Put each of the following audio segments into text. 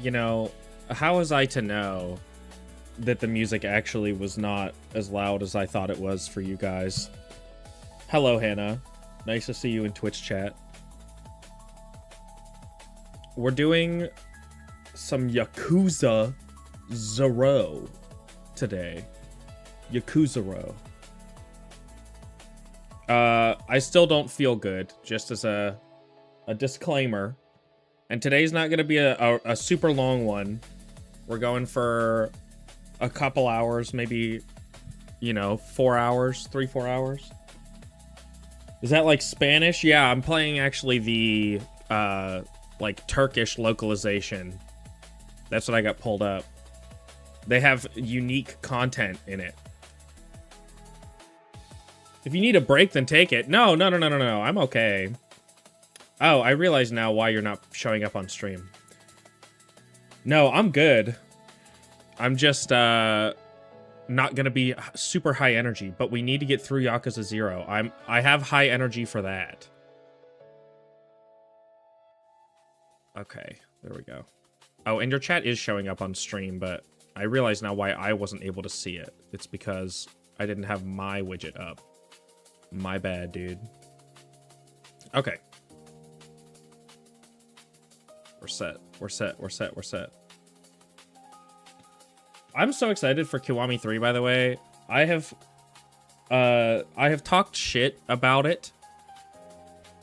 you know, how was I to know that the music actually was not as loud as I thought it was for you guys? Hello, Hannah. Nice to see you in Twitch chat. We're doing some Yakuza 0 today. Yakuza 0. I still don't feel good, just as a disclaimer. And today's not going to be a super long one. We're going for a couple hours, maybe, you know, 4 hours, 3-4 hours. Is that like Spanish? Yeah, I'm playing actually the like Turkish localization. That's what I got pulled up. They have unique content in it. If you need a break, then take it. No. I'm okay. Oh, I realize now why you're not showing up on stream. No, I'm good. I'm just not gonna be super high energy, but we need to get through Yakuza 0. I have high energy for that. Okay, there we go. Oh, and your chat is showing up on stream, but I realize now why I wasn't able to see it. It's because I didn't have my widget up. My bad, dude. Okay. We're set. We're set. We're set. We're set. I'm so excited for Kiwami 3, by the way. I have talked shit about it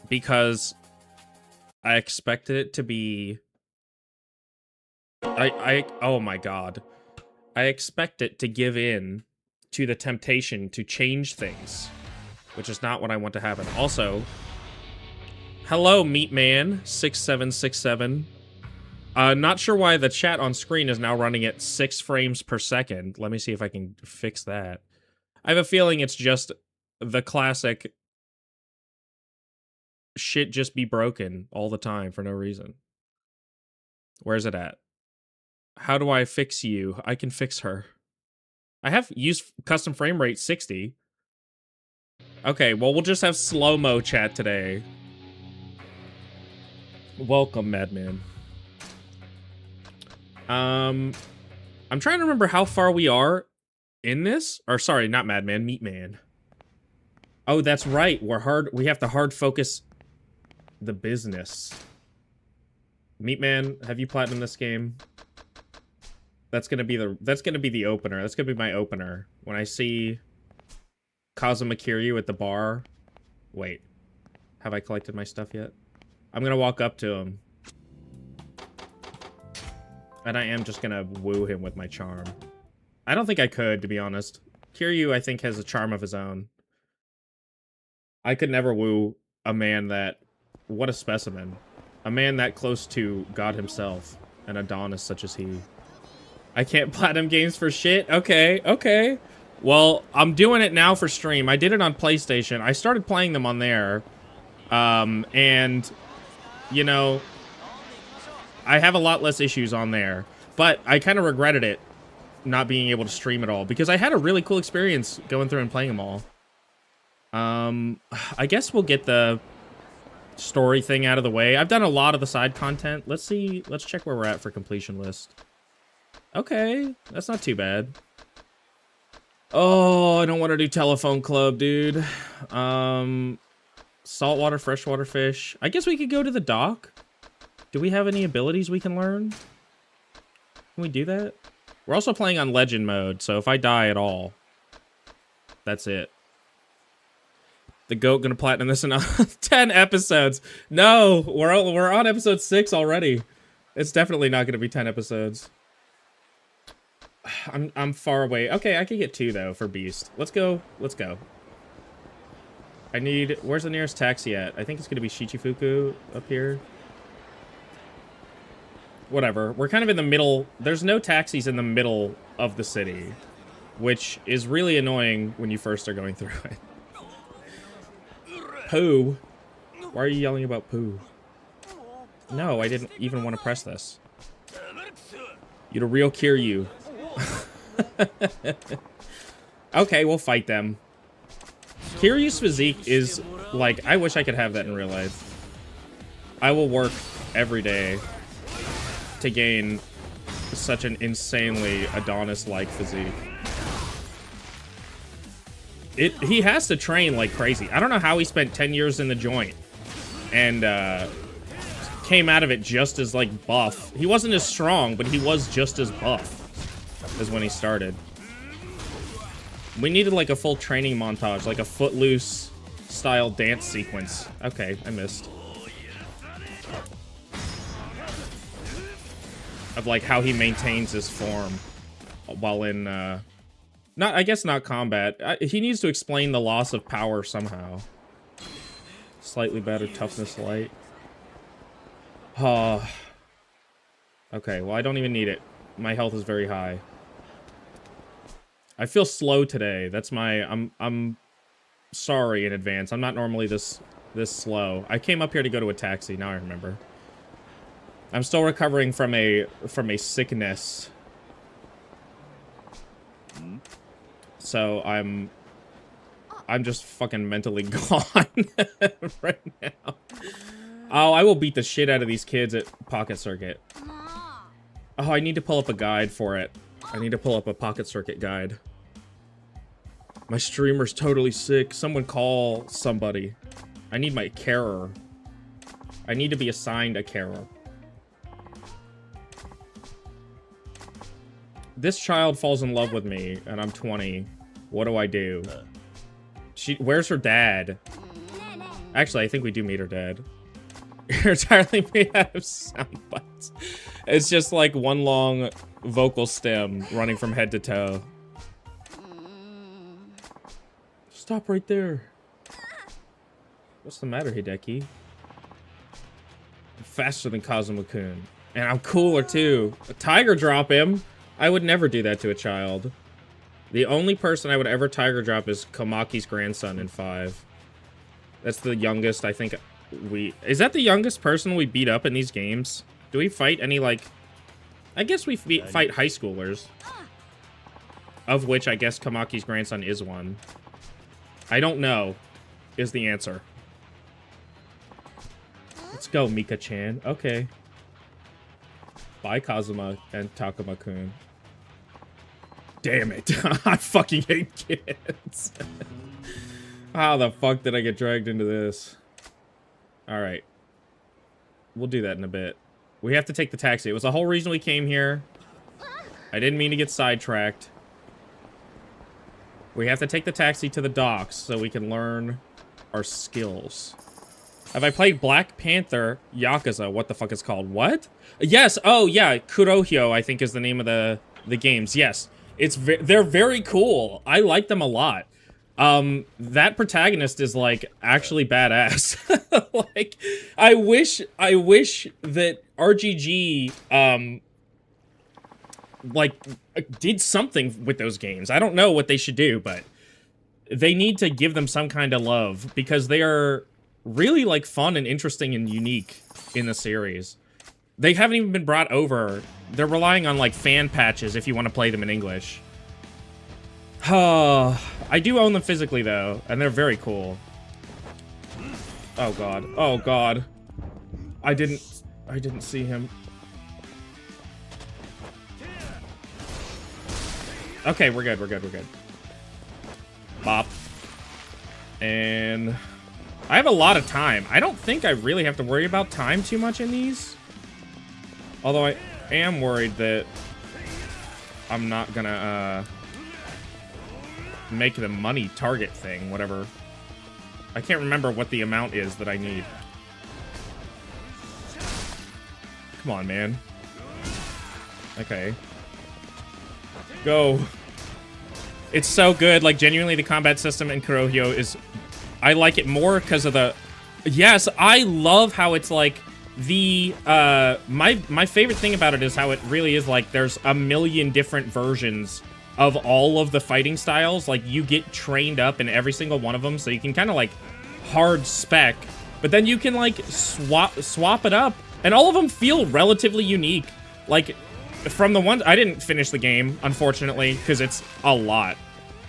because I expected it to be oh my god. I expect it to give in to the temptation to change things, which is not what I want to happen. Also, hello, Meatman6767. Not sure why the chat on screen is now running at 6 frames per second. Let me see if I can fix that. I have a feeling it's just the classic shit just be broken all the time for no reason. Where's it at? How do I fix you? I can fix her. I have used custom frame rate 60. Okay, well, we'll just have slow-mo chat today. Welcome, Madman. I'm trying to remember how far we are in this. Or sorry, not Madman, Meatman. Oh, that's right. We have to hard focus the business. Meatman, have you platinum this game? That's gonna be the opener. That's gonna be my opener. When I see Kazuma Kiryu at the bar. Wait. Have I collected my stuff yet? I'm gonna walk up to him. And I am just gonna woo him with my charm. I don't think I could, to be honest. Kiryu, I think, has a charm of his own. I could never woo a man that... What a specimen. A man that close to God himself. An Adonis such as he. I can't platinum games for shit? Okay, okay. Well, I'm doing it now for stream. I did it on PlayStation. I started playing them on there. And, you know, I have a lot less issues on there. But I kind of regretted it, not being able to stream at all. Because I had a really cool experience going through and playing them all. I guess we'll get the story thing out of the way. I've done a lot of the side content. Let's see. Let's check where we're at for completion list. Okay, that's not too bad. Oh, I don't want to do telephone club, dude. Saltwater, freshwater fish. I guess we could go to the dock. Do we have any abilities we can learn? Can we do that? We're also playing on legend mode, so if I die at all, that's it. The goat gonna platinum this in 10 episodes. No, we're on episode 6 already. It's definitely not gonna be 10 episodes. I'm far away. Okay, I can get 2 though for Beast. Let's go. Let's go. I need... Where's the nearest taxi at? I think it's gonna be Shichifuku up here. Whatever. We're kind of in the middle. There's no taxis in the middle of the city, which is really annoying when you first are going through it. Poo. Why are you yelling about poo? No, I didn't even want to press this. You'd a real Kiryu. Okay, we'll fight them. Kiryu's physique is like, I wish I could have that in real life. I will work every day to gain such an insanely Adonis-like physique. He has to train like crazy. I don't know how he spent 10 years in the joint and came out of it just as like buff. He wasn't as strong, but he was just as buff as when he started. We needed like a full training montage, like a Footloose style dance sequence. Okay, I missed. Of like how he maintains his form while in I guess not combat. He needs to explain the loss of power somehow. Slightly better toughness light. Okay, well I don't even need it. My health is very high. I feel slow today. That's my I'm sorry in advance. I'm not normally this slow. I came up here to go to a taxi, now I remember. I'm still recovering from a sickness. So I'm just fucking mentally gone right now. Oh, I will beat the shit out of these kids at Pocket Circuit. Oh, I need to pull up a guide for it. I need to pull up a Pocket Circuit guide. My streamer's totally sick. Someone call somebody. I need my carer. I need to be assigned a carer. This child falls in love with me, and I'm 20. What do I do? Where's her dad? Actually, I think we do meet her dad. You're entirely made out of sound bites. It's just like one long vocal stem running from head to toe. Stop right there. What's the matter, Hideki? I'm faster than Kazuma-kun. And I'm cooler, too. A tiger drop him? I would never do that to a child. The only person I would ever tiger drop is Komaki's grandson in 5. That's the youngest, I think, Is that the youngest person we beat up in these games? Do we fight any, like... I guess we fight high schoolers. Of which, I guess, Komaki's grandson is one. I don't know, is the answer. Let's go, Mika-chan. Okay. Bye, Kazuma and Takuma-kun. Damn it. I fucking hate kids. How the fuck did I get dragged into this? Alright. We'll do that in a bit. We have to take the taxi. It was the whole reason we came here. I didn't mean to get sidetracked. We have to take the taxi to the docks so we can learn our skills. Have I played Black Panther Yakuza? What the fuck is called? What? Yes. Oh, yeah. Kurohyo, I think, is the name of the games. Yes. They're very cool. I like them a lot. That protagonist is, like, actually badass. Like, I wish that RGG, like, did something with those games. I don't know what they should do, but they need to give them some kind of love because they are really, like, fun and interesting and unique in the series. They haven't even been brought over. They're relying on, like, fan patches if you want to play them in English. I do own them physically, though, and they're very cool. Oh, God. Oh, God. I didn't see him. Okay, we're good, we're good, we're good. Bop. And I have a lot of time. I don't think I really have to worry about time too much in these. Although I am worried that I'm not gonna, make the money target thing, whatever. I can't remember what the amount is that I need. Come on, man. Okay. Go. It's so good. Like, genuinely, the combat system in Kurohyo is... I like it more because of the... Yes, I love how it's, like, the... My favorite thing about it is how it really is, like, there's a million different versions of all of the fighting styles. Like, you get trained up in every single one of them, so you can kind of, like, hard spec. But then you can, like, swap it up. And all of them feel relatively unique. Like... From the ones... I didn't finish the game, unfortunately, because it's a lot.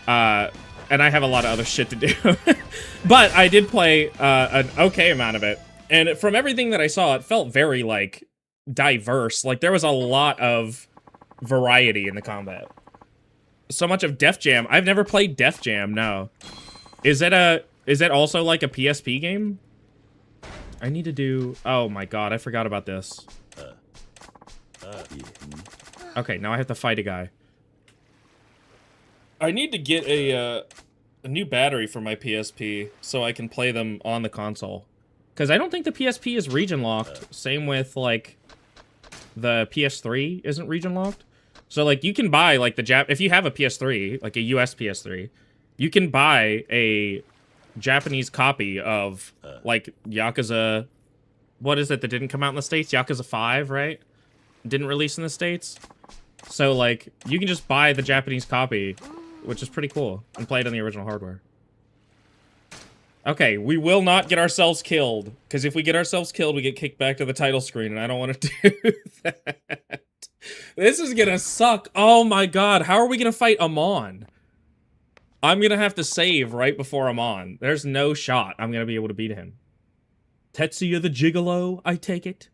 And I have a lot of other shit to do. But I did play an okay amount of it. And from everything that I saw, it felt very, like, diverse. Like, there was a lot of variety in the combat. So much of Def Jam. I've never played Def Jam, no. Is it also like a PSP game? I need to do... Oh my god, I forgot about this. Okay, now I have to fight a guy. I need to get a new battery for my PSP so I can play them on the console. Because I don't think the PSP is region locked. Same with, like, the PS3 isn't region locked. So, like, you can buy, like, if you have a PS3, like a US PS3, you can buy a Japanese copy of, like, Yakuza... What is it that didn't come out in the States? Yakuza 5, right? Didn't release in the States? So, like, you can just buy the Japanese copy, which is pretty cool, and play it on the original hardware. Okay, we will not get ourselves killed, because if we get ourselves killed, we get kicked back to the title screen, and I don't want to do that. This is gonna suck. Oh my god, how are we gonna fight Amon? I'm gonna have to save right before Amon. There's no shot I'm gonna be able to beat him. Tetsuya the Gigolo, I take it.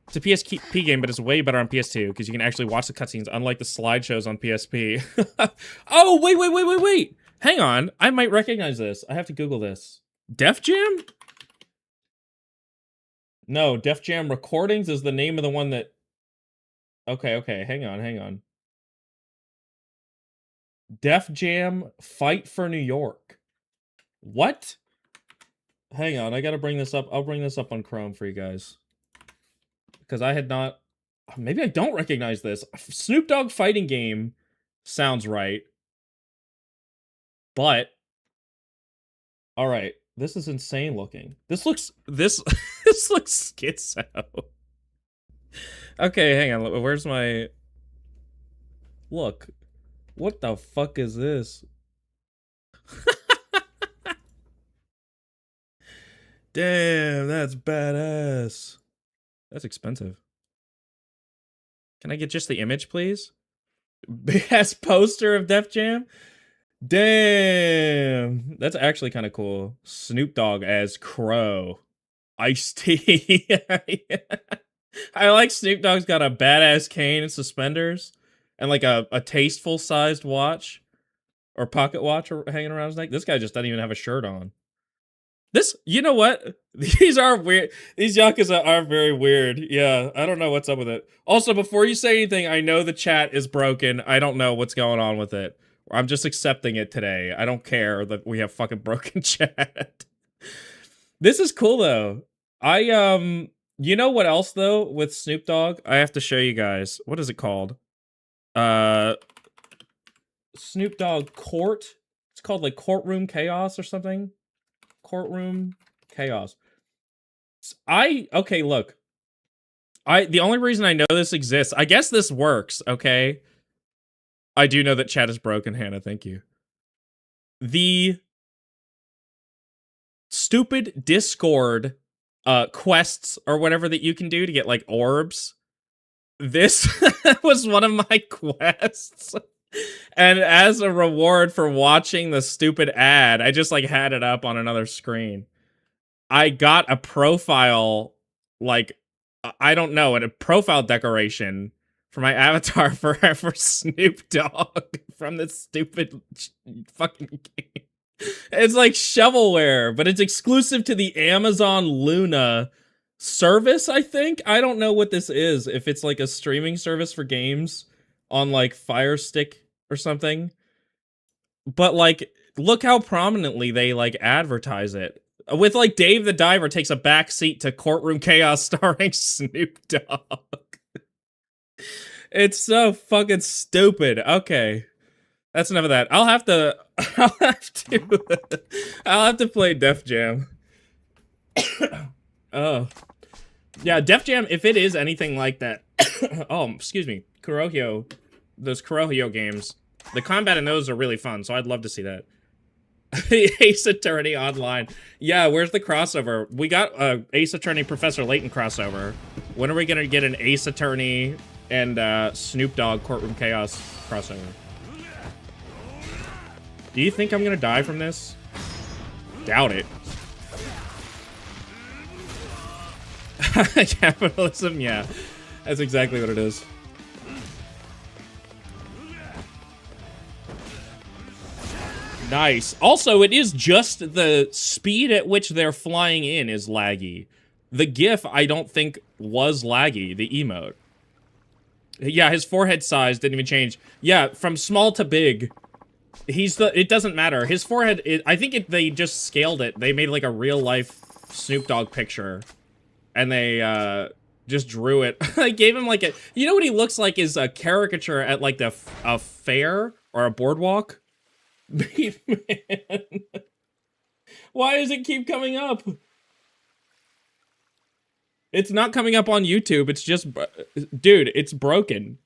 It's a PSP game, but it's way better on PS2, because you can actually watch the cutscenes, unlike the slideshows on PSP. Oh, wait! Hang on, I might recognize this. I have to Google this. Def Jam? No, Def Jam Recordings is the name of the one that... Okay, hang on. Def Jam Fight for New York. What? Hang on, I gotta bring this up. I'll bring this up on Chrome for you guys. Because I had not... Maybe I don't recognize this. Snoop Dogg fighting game sounds right. But... Alright, this is insane looking. This looks schizo. Okay, hang on. Where's my... Look. What the fuck is this? Damn, that's badass. That's expensive. Can I get just the image, please? Big-ass poster of Def Jam? Damn. That's actually kind of cool. Snoop Dogg as Crow. Ice-T. I like Snoop Dogg's got a badass cane and suspenders. And like a tasteful sized watch. Or pocket watch hanging around his neck. This guy just doesn't even have a shirt on. You know what? These are weird. These Yakuza are very weird. Yeah, I don't know what's up with it. Also, before you say anything, I know the chat is broken. I don't know what's going on with it. I'm just accepting it today. I don't care that we have fucking broken chat. This is cool, though. You know what else, though, with Snoop Dogg? I have to show you guys. What is it called? Snoop Dogg Court. It's called, like, Courtroom Chaos or something. Courtroom Chaos. Okay, look. The only reason I know this exists, I guess this works, okay? I do know that chat is broken, Hannah, thank you. The stupid Discord quests or whatever that you can do to get, like, orbs. This was one of my quests. And as a reward for watching the stupid ad, I just, like, had it up on another screen. I got a profile, like, I don't know, a profile decoration for my avatar for Snoop Dogg from this stupid fucking game. It's like shovelware, but it's exclusive to the Amazon Luna service, I think? I don't know what this is, if it's, like, a streaming service for games on, like, Fire Stick or something. But, like, look how prominently they, like, advertise it. With, like, Dave the Diver takes a back seat to Courtroom Chaos starring Snoop Dogg. It's so fucking stupid. Okay. That's enough of that. I'll have to play Def Jam. Oh. Yeah, Def Jam, if it is anything like that. Oh, excuse me. Kurohyo. Those Kurohyo games. The combat in those are really fun, so I'd love to see that. Ace Attorney Online. Yeah, where's the crossover? We got Ace Attorney Professor Layton crossover. When are we gonna get an Ace Attorney and Snoop Dogg Courtroom Chaos crossover? Do you think I'm gonna die from this? Doubt it. Capitalism, yeah. That's exactly what it is. Nice. Also, it is just the speed at which they're flying in is laggy. The GIF, I don't think, was laggy, the emote. Yeah, his forehead size didn't even change. Yeah, from small to big. It doesn't matter. His forehead, I think they just scaled it. They made like a real life Snoop Dogg picture. And they, just drew it. I gave him like a, you know what he looks like is a caricature at like a fair or a boardwalk? Man. Why does it keep coming up? It's not coming up on YouTube. It's just, dude, it's broken.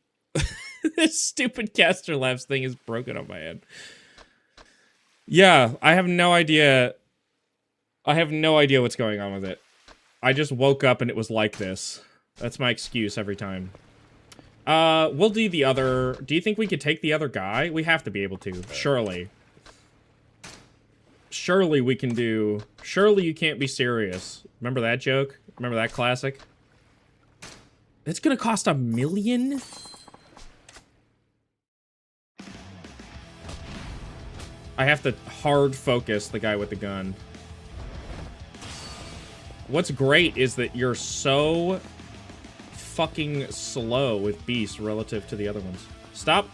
This stupid Caster Labs thing is broken on my end. Yeah, I have no idea. I have no idea what's going on with it. I just woke up and it was like this. That's my excuse every time. We'll do the other... Do you think we could take the other guy? We have to be able to. Surely. Surely we can do... Surely you can't be serious. Remember that joke? Remember that classic? It's gonna cost $1 million? I have to hard focus the guy with the gun. What's great is that you're so fucking slow with Beast relative to the other ones. Stop.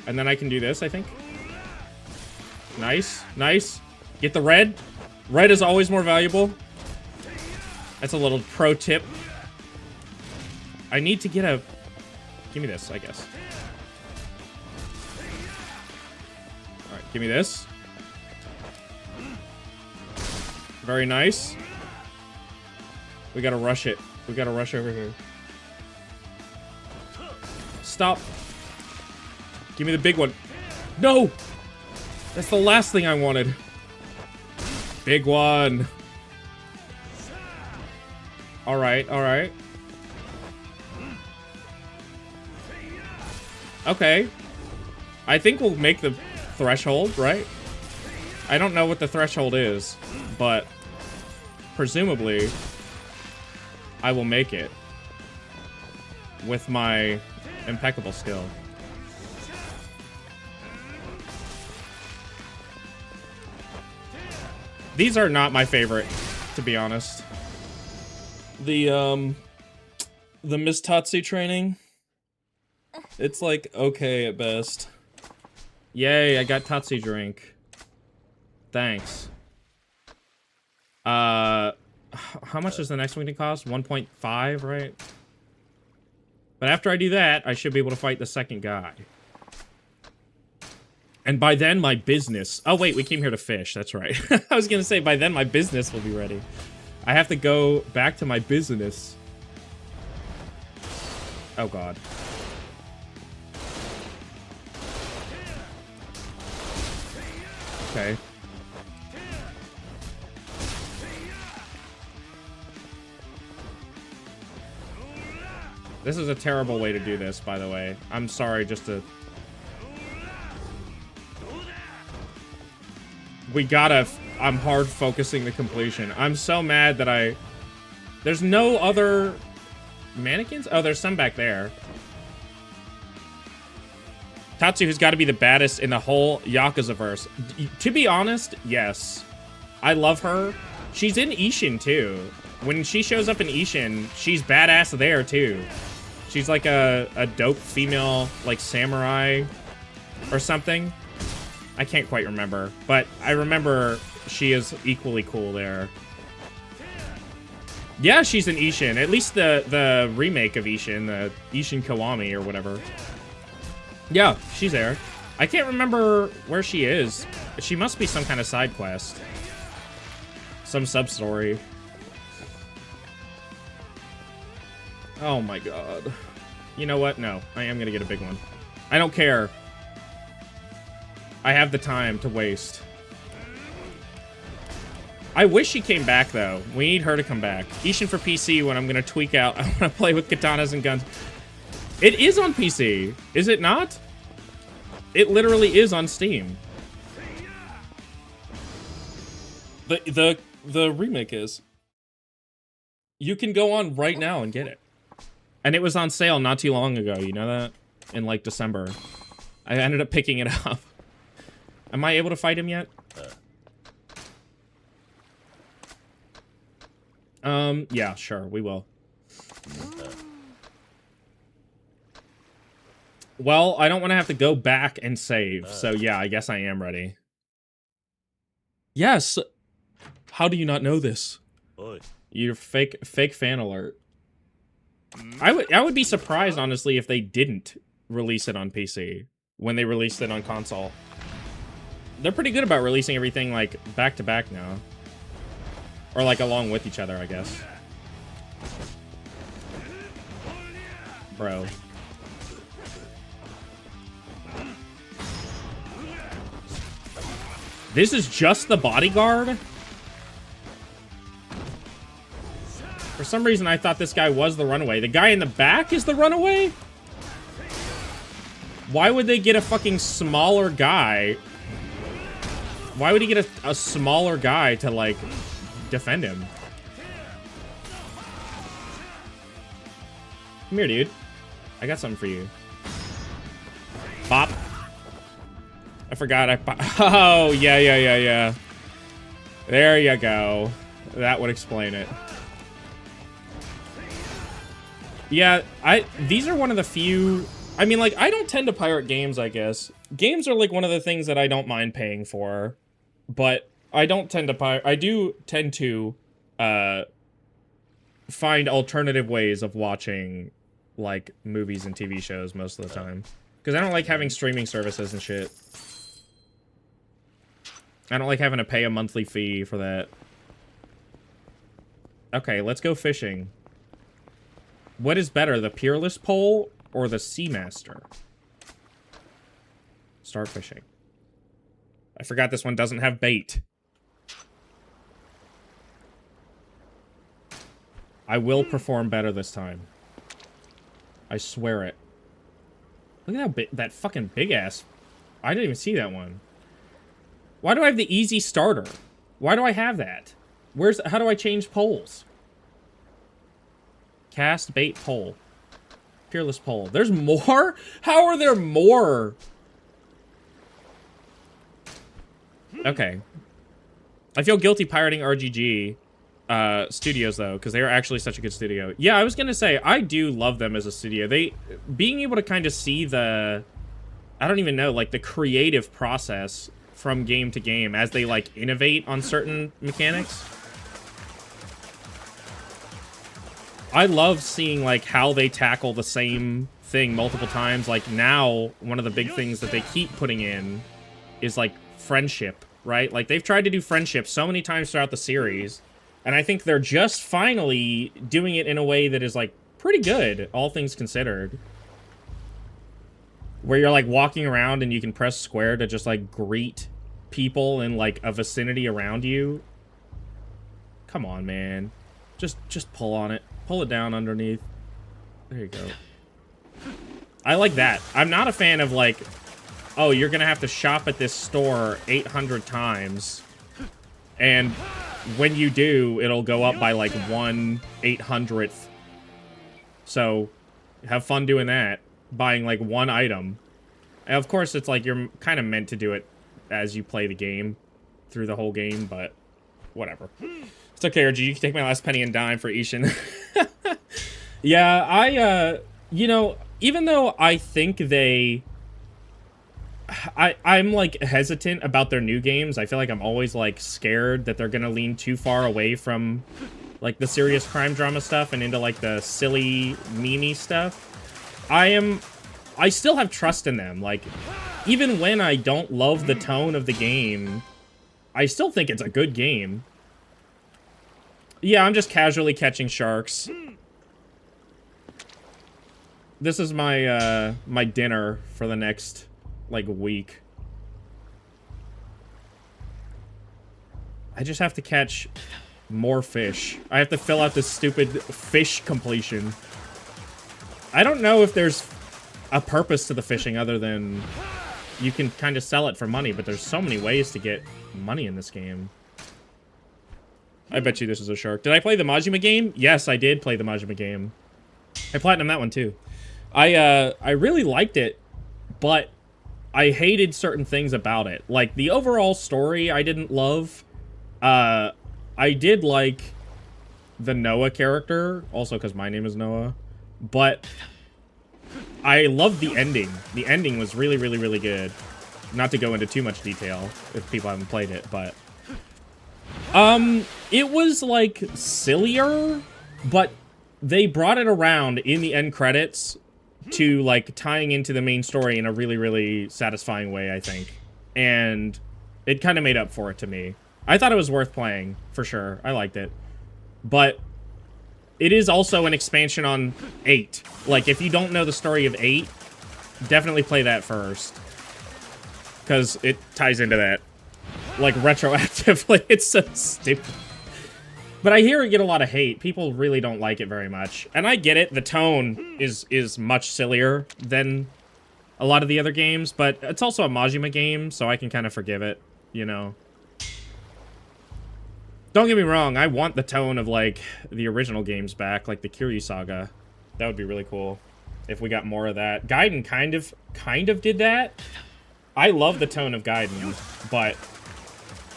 And then I can do this, I think. Nice, nice. Get the red. Red is always more valuable. That's a little pro tip. I need to get a... Give me this, I guess. Alright, give me this. Very nice. We gotta rush it. We gotta rush over here. Stop. Give me the big one. No! That's the last thing I wanted. Big one. Alright, alright. Okay. I think we'll make the threshold, right? I don't know what the threshold is, but presumably I will make it with my impeccable skill. These are not my favorite, to be honest. The Miss Tatsu training, it's like okay at best. Yay, I got Tatsu drink. Thanks. How much does the next one cost? 1.5, right? But after I do that, I should be able to fight the second guy. And by then, my business... Oh, wait, we came here to fish. That's right. I was gonna say, by then, my business will be ready. I have to go back to my business. Oh, God. Okay. This is a terrible way to do this, by the way. I'm sorry, just to... We gotta... I'm hard focusing the completion. I'm so mad that I... There's no other... mannequins? Oh, there's some back there. Tatsu has got to be the baddest in the whole Yakuza-verse. To be honest, yes. I love her. She's in Ishin, too. When she shows up in Ishin, she's badass there, too. She's like a dope female, like, samurai or something. I can't quite remember, but I remember she is equally cool there. Yeah, she's in Ishin. At least the remake of Ishin, the Ishin Kiwami or whatever. Yeah, she's there. I can't remember where she is. She must be some kind of side quest. Some sub-story. Oh my god. You know what? No, I am gonna get a big one. I don't care. I have the time to waste. I wish she came back, though. We need her to come back. Ishin for PC when I'm gonna tweak out. I wanna play with katanas and guns. It is on PC. Is it not? It literally is on Steam. The the remake is. You can go on right now and get it. And it was on sale not too long ago, you know that? In like December. I ended up picking it up. Am I able to fight him yet? Yeah, sure, we will. Well, I don't want to have to go back and save, so yeah, I guess I am ready. Yes! How do you not know this? You're fake fan alert. I would be surprised, honestly, if they didn't release it on PC when they released it on console. They're pretty good about releasing everything, like, back-to-back now. Or, like, along with each other, I guess. Bro. This is just the bodyguard? For some reason, I thought this guy was the runaway. The guy in the back is the runaway? Why would they get a fucking smaller guy? Why would he get a smaller guy to, like, defend him? Come here, dude. I got something for you. Bop. I forgot oh, yeah. There you go. That would explain it. Yeah, these are one of the few... I mean, like, I don't tend to pirate games, I guess. Games are, like, one of the things that I don't mind paying for. But I don't tend to pirate... I do tend to, find alternative ways of watching, like, movies and TV shows most of the time. Because I don't like having streaming services and shit. I don't like having to pay a monthly fee for that. Okay, let's go fishing. What is better, the Peerless Pole or the Seamaster? Start fishing. I forgot this one doesn't have bait. I will perform better this time. I swear it. Look at how big that fucking big ass. I didn't even see that one. Why do I have the easy starter? Why do I have that? How do I change poles? Cast bait pole. Peerless pole. There's more? How are there more? Okay. I feel guilty pirating RGG studios, though, because they are actually such a good studio. Yeah, I was gonna say, I do love them as a studio. Being able to kind of see the... I don't even know, like, the creative process from game to game as they, like, innovate on certain mechanics. I love seeing, like, how they tackle the same thing multiple times. Like, now, one of the big things that they keep putting in is, like, friendship, right? Like, they've tried to do friendship so many times throughout the series, and I think they're just finally doing it in a way that is, like, pretty good, all things considered. Where you're, like, walking around and you can press square to just, like, greet people in, like, a vicinity around you. Come on, man. Just pull on it. Pull it down underneath. There you go. I like that. I'm not a fan of, like, oh, you're gonna have to shop at this store 800 times. And when you do, it'll go up by, like, 1/800th. So, have fun doing that. Buying, like, one item. And of course, it's like you're kind of meant to do it as you play the game. Through the whole game, but whatever. It's okay, RG. You can take my last penny and dime for Ishin. Yeah, you know, even though I think I'm, like, hesitant about their new games. I feel like I'm always, like, scared that they're gonna lean too far away from, like, the serious crime drama stuff and into, like, the silly, meme-y stuff. I still have trust in them. Like, even when I don't love the tone of the game, I still think it's a good game. Yeah, I'm just casually catching sharks. This is my, my dinner for the next, like, week. I just have to catch more fish. I have to fill out this stupid fish completion. I don't know if there's a purpose to the fishing other than you can kind of sell it for money, but there's so many ways to get money in this game. I bet you this is a shark. Did I play the Majima game? Yes, I did play the Majima game. I platinumed that one too. I really liked it, but I hated certain things about it. Like, the overall story I didn't love. I did like the Noah character, also because my name is Noah, but I loved the ending. The ending was really, really, really good. Not to go into too much detail if people haven't played it, but it was like sillier, but they brought it around in the end credits to like tying into the main story in a really, really satisfying way, I think. And it kind of made up for it to me. I thought it was worth playing, for sure. I liked it. But it is also an expansion on 8. Like, if you don't know the story of 8, definitely play that first. Because it ties into that. Like, retroactively. It's so stupid. But I hear it get a lot of hate. People really don't like it very much. And I get it. The tone is much sillier than a lot of the other games. But it's also a Majima game, so I can kind of forgive it, you know. Don't get me wrong, I want the tone of, like, the original games back, like the Kiryu Saga. That would be really cool if we got more of that. Gaiden kind of did that. I love the tone of Gaiden, but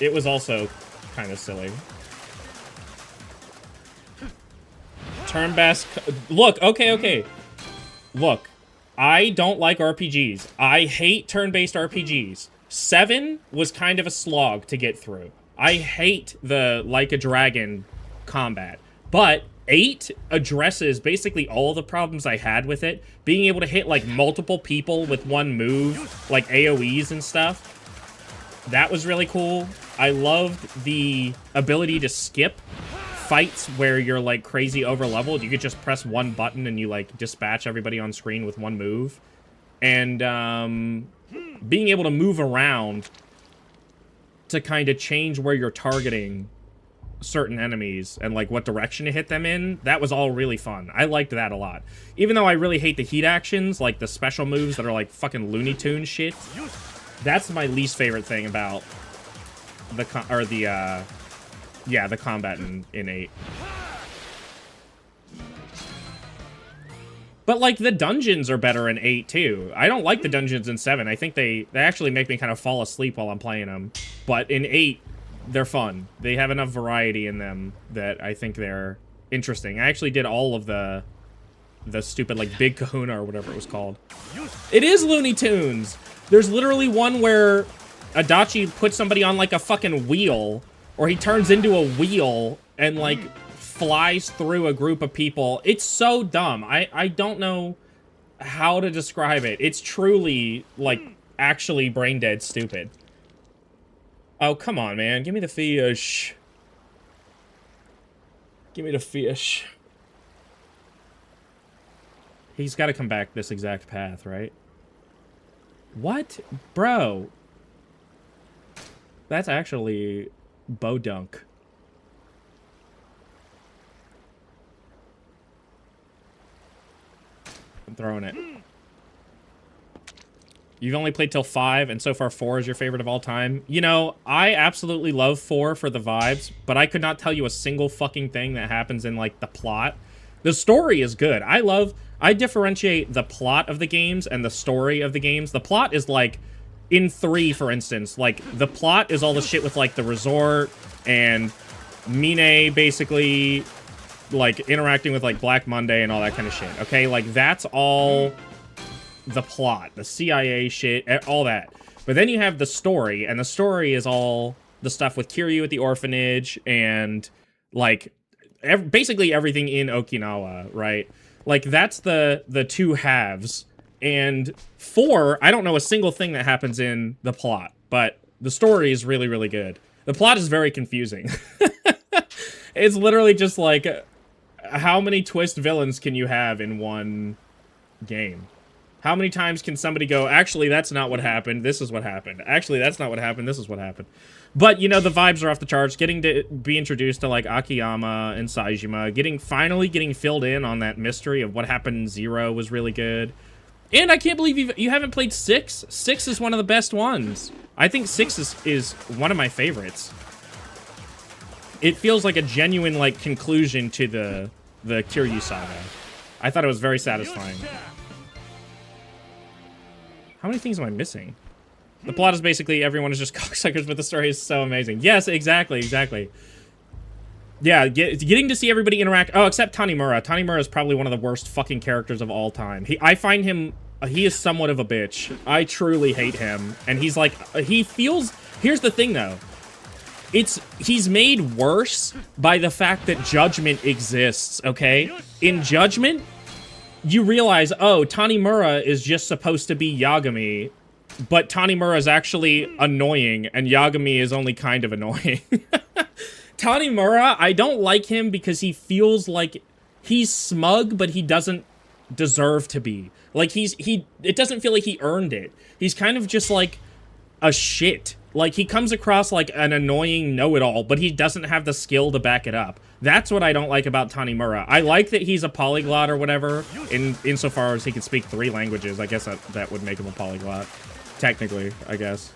it was also kind of silly. Turn-based... Look, okay. Look, I don't like RPGs. I hate turn-based RPGs. 7 was kind of a slog to get through. I hate the like a dragon combat, but 8 addresses basically all the problems I had with it. Being able to hit like multiple people with one move, like AoEs and stuff. That was really cool. I loved the ability to skip fights where you're like crazy over leveled. You could just press one button and you like dispatch everybody on screen with one move. And being able to move around to kind of change where you're targeting certain enemies and like what direction to hit them in, that was all really fun. I liked that a lot. Even though I really hate the heat actions, like the special moves that are like fucking Looney Tunes shit, that's my least favorite thing about the the combat in 8. But, like, the dungeons are better in 8, too. I don't like the dungeons in 7. I think they actually make me kind of fall asleep while I'm playing them. But in 8, they're fun. They have enough variety in them that I think they're interesting. I actually did all of the stupid, like, Big Kahuna or whatever it was called. It is Looney Tunes! There's literally one where Adachi puts somebody on, like, a fucking wheel, or he turns into a wheel and, like, flies through a group of people. It's so dumb. I don't know how to describe it. It's truly, like, actually brain dead stupid. Oh, come on, man. Give me the fish. Give me the fish. He's got to come back this exact path, right? What? Bro. That's actually Bodunk. I'm throwing it. You've only played till 5, and so far 4 is your favorite of all time. You know, I absolutely love 4 for the vibes, but I could not tell you a single fucking thing that happens in, like, the plot. The story is good. I differentiate the plot of the games and the story of the games. The plot is, like, in 3, for instance, like, the plot is all the shit with, like, the resort and Mine basically, like, interacting with, like, Black Monday and all that kind of shit, okay? Like, that's all the plot. The CIA shit, all that. But then you have the story, and the story is all the stuff with Kiryu at the orphanage and, like, basically everything in Okinawa, right? Like, that's the two halves. And 4, I don't know a single thing that happens in the plot, but the story is really, really good. The plot is very confusing. It's literally just like, how many twist villains can you have in one game? How many times can somebody go, actually, that's not what happened, this is what happened. Actually, that's not what happened, this is what happened. But, you know, the vibes are off the charts. Getting to be introduced to, like, Akiyama and Saejima. Finally getting filled in on that mystery of what happened in 0 was really good. And I can't believe you haven't played 6. 6 is one of the best ones. I think 6 is one of my favorites. it feels like a genuine, like, conclusion to the Kiryu saga. I thought it was very satisfying. How many things am I missing? The plot is basically everyone is just cocksuckers, but the story is so amazing. Yes, exactly, exactly. Yeah, getting to see everybody interact. Oh, except Tanimura. Tanimura is probably one of the worst fucking characters of all time. I find him, he is somewhat of a bitch. I truly hate him. And he's like, he feels, here's the thing though. He's made worse by the fact that Judgment exists, okay? In Judgment, you realize, oh, Tanimura is just supposed to be Yagami, but Tanimura is actually annoying, and Yagami is only kind of annoying. Tanimura, I don't like him because he feels like he's smug, but he doesn't deserve to be. Like, it doesn't feel like he earned it. He's kind of just like a shit. Like, he comes across like an annoying know-it-all, but he doesn't have the skill to back it up. That's what I don't like about Tanimura. I like that he's a polyglot or whatever, insofar as he can speak 3 languages. I guess that would make him a polyglot. Technically, I guess.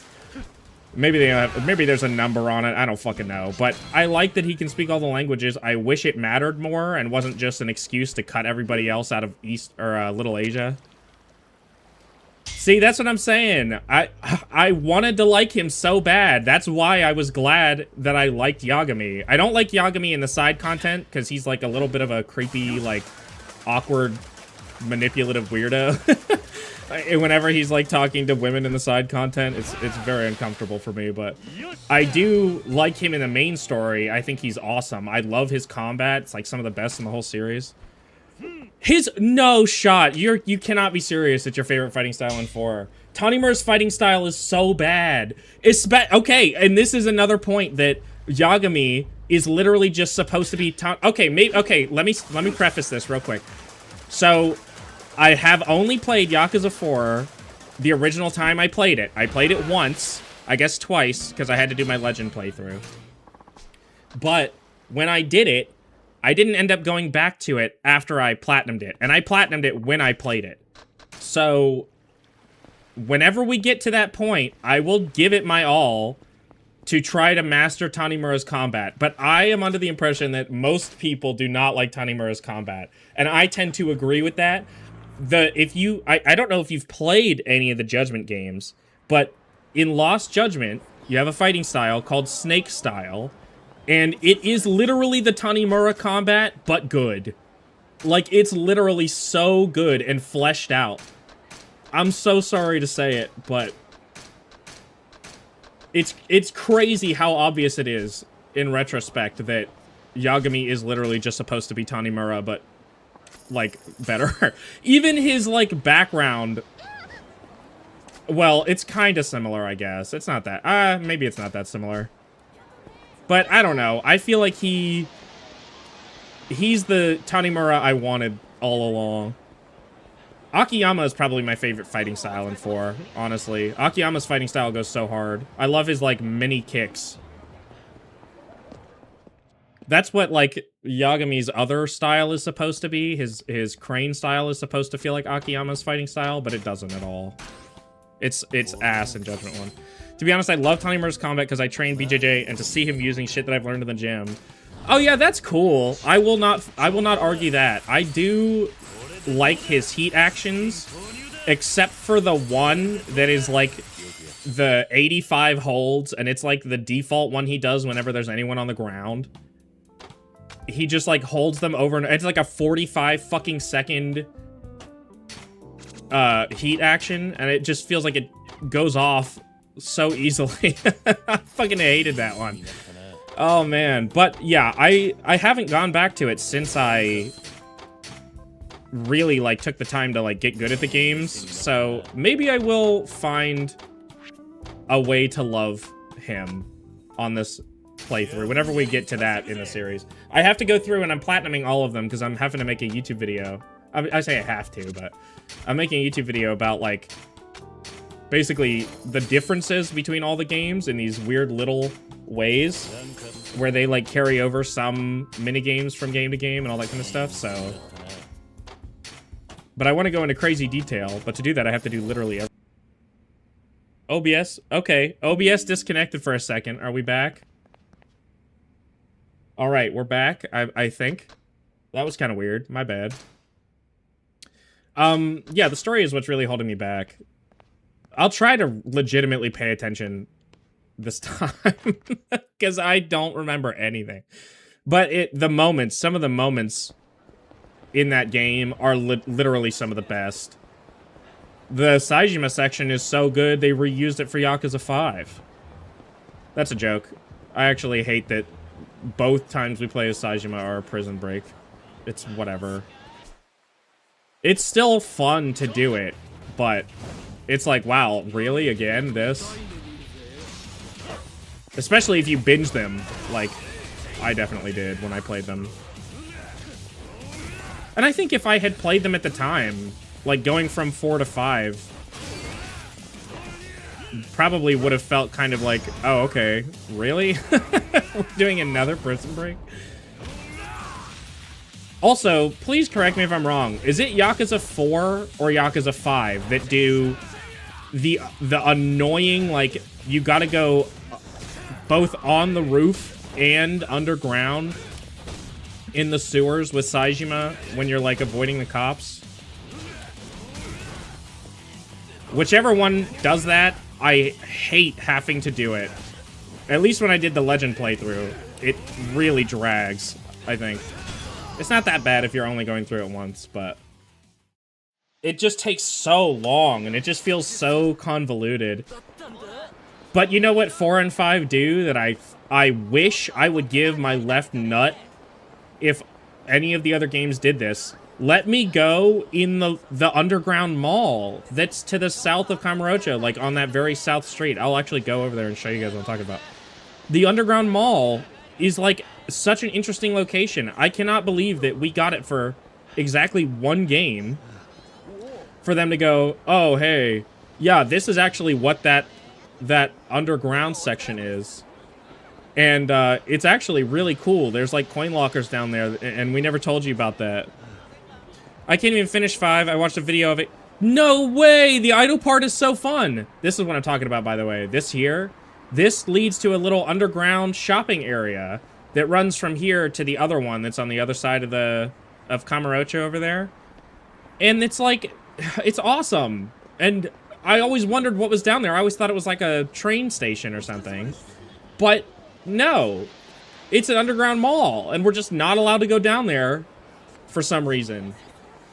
Maybe maybe there's a number on it. I don't fucking know. But I like that he can speak all the languages. I wish it mattered more and wasn't just an excuse to cut everybody else out of East or Little Asia. See, that's what I'm saying. I wanted to like him so bad. That's why I was glad that I liked Yagami. I don't like Yagami in the side content because he's like a little bit of a creepy, like, awkward, manipulative weirdo. And whenever he's like talking to women in the side content, it's very uncomfortable for me. But I do like him in the main story. I think he's awesome. I love his combat. It's like some of the best in the whole series. No shot. You cannot be serious that your favorite fighting style in 4. Tanimura's fighting style is so bad. Okay, and this is another point that Yagami is literally just supposed to be okay, let me preface this real quick. So, I have only played Yakuza 4 the original time I played it. I played it once, I guess twice, because I had to do my Legend playthrough. But when I did it, I didn't end up going back to it after I platinumed it. And I platinumed it when I played it. So, whenever we get to that point, I will give it my all to try to master Tanimura's combat. But I am under the impression that most people do not like Tanimura's combat. And I tend to agree with that. I don't know if you've played any of the Judgment games, but in Lost Judgment, you have a fighting style called Snake Style, and it is literally the Tanimura combat, but good. Like, it's literally so good and fleshed out. I'm so sorry to say it, but it's crazy how obvious it is in retrospect that Yagami is literally just supposed to be Tanimura, but like, better. Even his, like, background, well, it's kind of similar, I guess. It's not that, maybe it's not that similar. But, I don't know. I feel like he's the Tanimura I wanted all along. Akiyama is probably my favorite fighting style in 4, honestly. Akiyama's fighting style goes so hard. I love his, like, mini kicks. That's what, like, Yagami's other style is supposed to be. His crane style is supposed to feel like Akiyama's fighting style, but it doesn't at all. It's ass in Judgment 1. To be honest, I love Tanimura's combat because I trained BJJ, and to see him using shit that I've learned in the gym. Oh yeah, that's cool. I will not argue that. I do like his heat actions, except for the one that is like the 85 holds, and it's like the default one he does whenever there's anyone on the ground. He just, like, holds them over, and it's like a 45 fucking second heat action, and it just feels like it goes off so easily. I fucking hated that one. Oh, man. But, yeah, I haven't gone back to it since I really, like, took the time to, like, get good at the games, so maybe I will find a way to love him on this playthrough whenever we get to that in the series. I have to go through and I'm platinuming all of them because I'm having to make a YouTube video. I say I have to, but I'm making a YouTube video about, like, basically the differences between all the games in these weird little ways where they, like, carry over some minigames from game to game and all that kind of stuff, so. But I want to go into crazy detail, but to do that I have to do literally everything. OBS? Okay. OBS disconnected for a second. Are we back? All right, we're back. I think that was kind of weird. My bad. Yeah, the story is what's really holding me back. I'll try to legitimately pay attention this time because I don't remember anything. But some of the moments in that game are literally some of the best. The Saejima section is so good, they reused it for Yakuza 5. That's a joke. I actually hate that both times we play as Saejima are a prison break. It's whatever. It's still fun to do it, but it's like, wow, really? Again, this? Especially if you binge them, like I definitely did when I played them. And I think if I had played them at the time, like going from 4 to 5, probably would have felt kind of like, oh, okay, really? We're doing another prison break? Also, please correct me if I'm wrong. Is it Yakuza 4 or Yakuza 5 that do the annoying, like, you gotta go both on the roof and underground in the sewers with Saejima when you're, like, avoiding the cops? Whichever one does that, I hate having to do it. At least when I did the Legend playthrough, it really drags, I think. It's not that bad if you're only going through it once, but it just takes so long, and it just feels so convoluted. But you know what 4 and 5 do that I wish I would give my left nut if any of the other games did this? Let me go in the underground mall that's to the south of Kamurocho, like on that very south street. I'll actually go over there and show you guys what I'm talking about. The underground mall is like such an interesting location. I cannot believe that we got it for exactly one game for them to go, oh, hey, yeah, this is actually what that underground section is. And it's actually really cool. There's like coin lockers down there, and we never told you about that. I can't even finish 5. I watched a video of it. No way! The idle part is so fun! This is what I'm talking about, by the way. This here, this leads to a little underground shopping area that runs from here to the other one that's on the other side of Kamurocho over there. And it's like, it's awesome. And I always wondered what was down there. I always thought it was like a train station or something. But no, it's an underground mall, and we're just not allowed to go down there for some reason.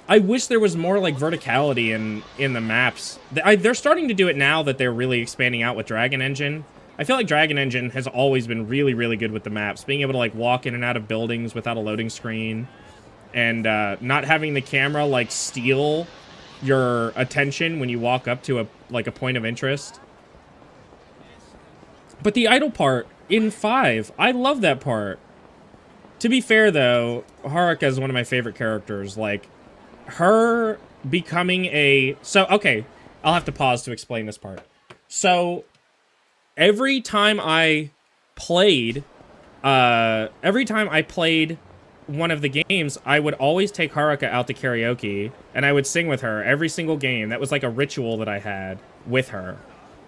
I wish there was more like verticality in the maps. They're starting to do it now that they're really expanding out with Dragon Engine. I feel like Dragon Engine has always been really, really good with the maps. Being able to like walk in and out of buildings without a loading screen. And not having the camera like steal your attention when you walk up to a point of interest. But the idle part in 5, I love that part. To be fair though, Haruka is one of my favorite characters. Like, her becoming a... So, okay, I'll have to pause to explain this part. So, every time I played one of the games, I would always take Haruka out to karaoke, and I would sing with her every single game. That was like a ritual that I had with her.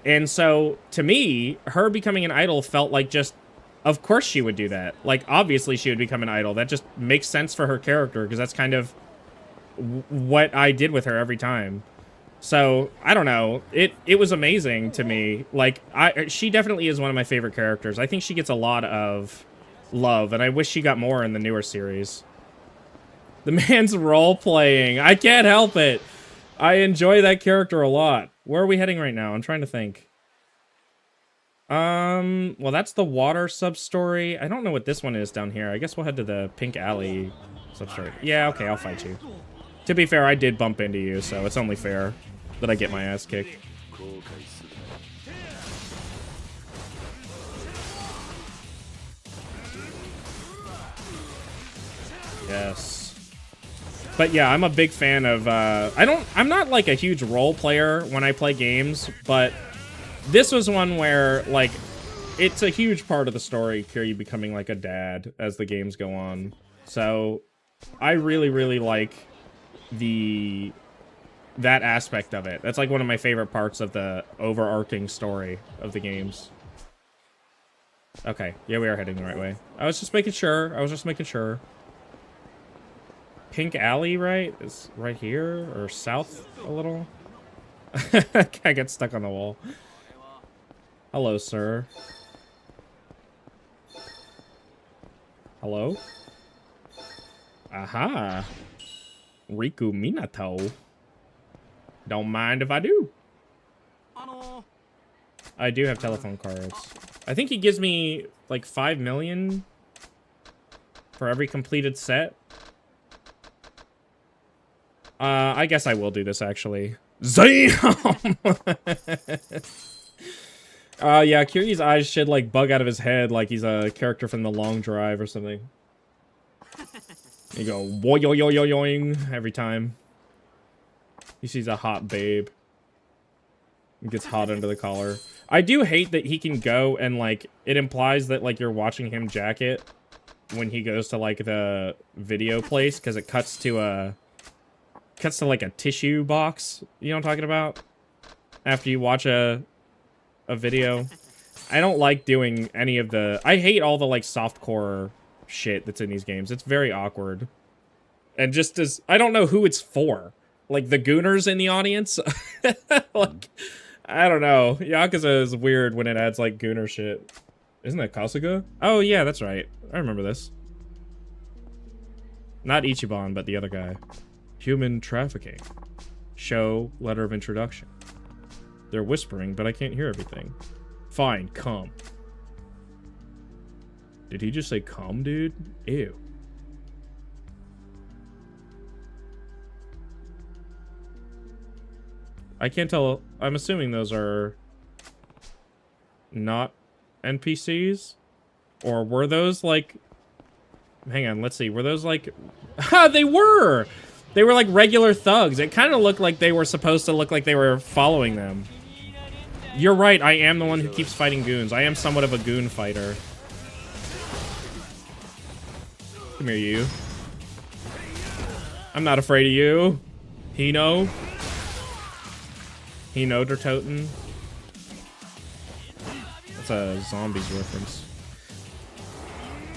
And so, to me, her becoming an idol felt like just, of course she would do that. Like, obviously she would become an idol. That just makes sense for her character, because that's kind of what I did with her every time. So, I don't know. It was amazing to me. Like, she definitely is one of my favorite characters. I think she gets a lot of love, and I wish she got more in the newer series. The man's role-playing. I can't help it. I enjoy that character a lot. Where are we heading right now? I'm trying to think. Well, that's the water sub-story. I don't know what this one is down here. I guess we'll head to the Pink Alley sub-story. Yeah, okay, I'll fight you. To be fair, I did bump into you, so it's only fair that I get my ass kicked. Yes. But yeah, I'm a big fan of, I'm not like a huge role player when I play games, but this was one where, like, it's a huge part of the story, Kiryu becoming like a dad as the games go on. So, I really, really like that aspect of it. That's like one of my favorite parts of the overarching story of the games. Okay, yeah, we are heading the right way. I was just making sure. Pink Alley, right? Is right here or south a little? I got stuck on the wall. Hello, sir. Hello? Aha. Riku Minato. Don't mind if I do. I do have telephone cards. I think he gives me like 5 million for every completed set. I guess I will do this actually. Zam! Yeah, Kiryu's eyes should like bug out of his head like he's a character from The Long Drive or something. You go boing every time he sees a hot babe. It gets hot under the collar. I do hate that he can go and like it implies that like you're watching him jack it when he goes to like the video place because it cuts to like a tissue box. You know what I'm talking about? After you watch a video. I don't like doing any of the... I hate all the like softcore shit that's in these games. It's very awkward. And just as... I don't know who it's for. Like the gooners in the audience? Like, I don't know. Yakuza is weird when it adds like gooner shit. Isn't that Kasuga? Oh yeah, that's right. I remember this. Not Ichiban, but the other guy. Human trafficking. Show letter of introduction. They're whispering, but I can't hear everything. Fine, come. Did he just say come, dude? Ew. I can't tell. I'm assuming those are not NPCs? Or were those like... Hang on, let's see. Were those like... Ha! They were! They were like regular thugs. It kind of looked like they were supposed to look like they were following them. You're right, I am the one who keeps fighting goons. I am somewhat of a goon fighter. Come here, you. I'm not afraid of you. Hino. Hino der Toten. That's a zombies reference.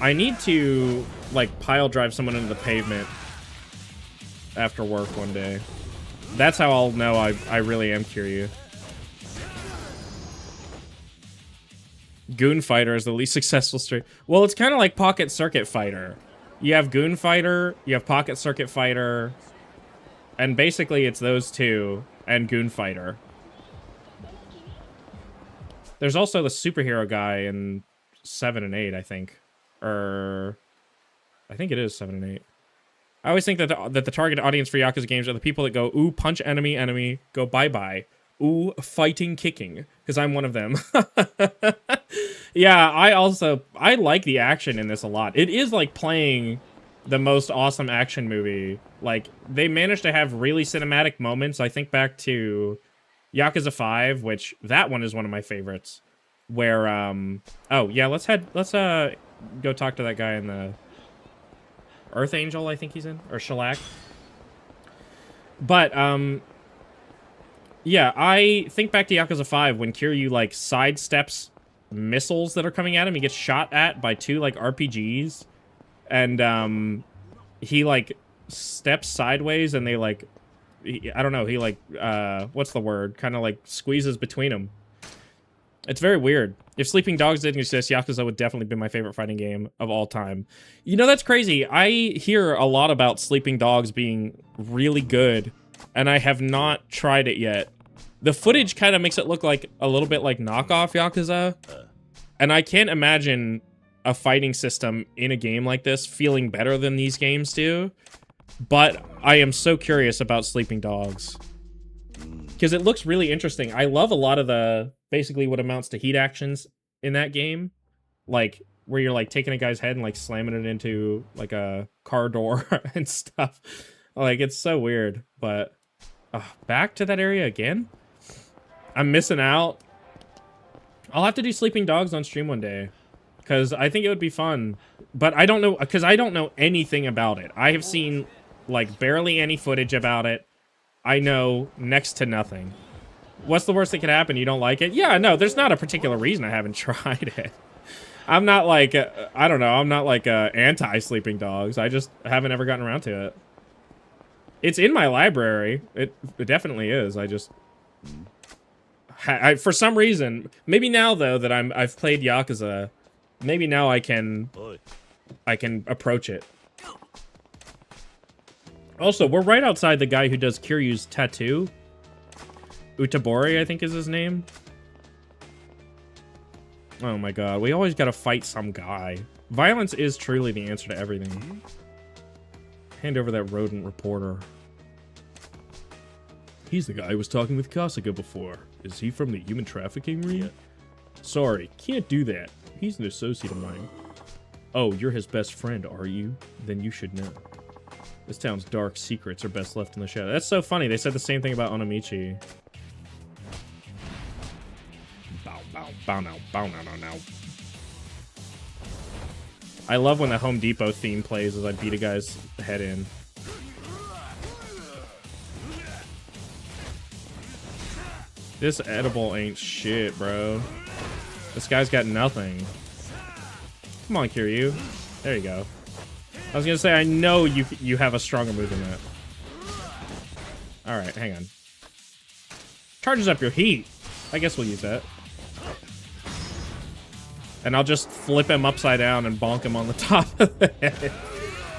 I need to, like, pile drive someone into the pavement after work one day. That's how I'll know I really am Kiryu. Goon Fighter is the least successful stream. Well, it's kind of like Pocket Circuit Fighter. You have Goon Fighter, you have Pocket Circuit Fighter, and basically it's those two, and Goon Fighter. There's also the superhero guy in 7 and 8, I think. Or... I think it is 7 and 8. I always think that the target audience for Yakuza games are the people that go, ooh, punch enemy, enemy, go bye-bye. Ooh, fighting, kicking. Because I'm one of them. Yeah, I like the action in this a lot. It is like playing the most awesome action movie. Like, they managed to have really cinematic moments. I think back to Yakuza 5, which that one is one of my favorites. Where, oh, yeah, let's go talk to that guy in the Earth Angel, I think he's in, or Shellac. But, yeah, I think back to Yakuza 5 when Kiryu, like, sidesteps missiles that are coming at him. He gets shot at by 2, like, RPGs. And, he, like, steps sideways and they, like, I don't know, he, like, what's the word? Kind of, like, squeezes between them. It's very weird. If Sleeping Dogs didn't exist, Yakuza would definitely be my favorite fighting game of all time. You know, that's crazy. I hear a lot about Sleeping Dogs being really good, and I have not tried it yet. The footage kind of makes it look like a little bit like knockoff Yakuza, and I can't imagine a fighting system in a game like this feeling better than these games do, but I am so curious about Sleeping Dogs. Because it looks really interesting. I love a lot of the, basically what amounts to heat actions in that game. Like, where you're, like, taking a guy's head and, like, slamming it into, like, a car door and stuff. Like, it's so weird. But, back to that area again? I'm missing out. I'll have to do Sleeping Dogs on stream one day. Because I think it would be fun. But I don't know, because I don't know anything about it. I have seen, like, barely any footage about it. I know next to nothing. What's the worst that could happen? You don't like it? Yeah, no, there's not a particular reason I haven't tried it. I'm not like, I don't know, I'm not like anti-sleeping dogs. I just haven't ever gotten around to it. It's in my library. It definitely is. I just, for some reason, maybe now though that I've played Yakuza, maybe now I can approach it. Also, we're right outside the guy who does Kiryu's tattoo. Utabori, I think is his name. Oh my god, we always gotta fight some guy. Violence is truly the answer to everything. Hand over that rodent reporter. He's the guy who was talking with Kasuga before. Is he from the human trafficking ring? Yeah. Sorry, can't do that. He's an associate of mine. Oh, you're his best friend, are you? Then you should know. This town's dark secrets are best left in the shadow. That's so funny. They said the same thing about Onomichi. Bow, bow, bow, now, bow, now, now, now. I love when the Home Depot theme plays as I beat a guy's head in. This edible ain't shit, bro. This guy's got nothing. Come on, Kiryu. There you go. I was gonna say, I know you have a stronger move than that. Alright, hang on. Charges up your heat. I guess we'll use that. And I'll just flip him upside down and bonk him on the top of the head.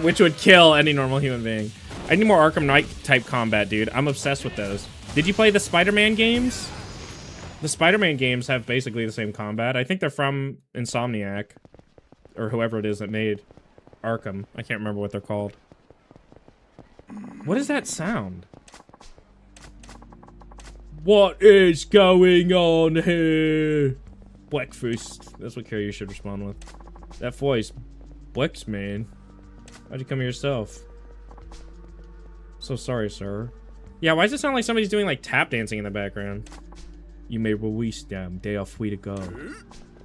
Which would kill any normal human being. I need more Arkham Knight type combat, dude. I'm obsessed with those. Did you play the Spider-Man games? The Spider-Man games have basically the same combat. I think they're from Insomniac. Or whoever it is that made Arkham. I can't remember what they're called. What is that sound? What is going on here? Breakfast. That's what Kiryu should respond with. That voice. Blex, man. How'd you come here yourself? So sorry, sir. Yeah, why does it sound like somebody's doing like tap dancing in the background? You may release them. They are free to go.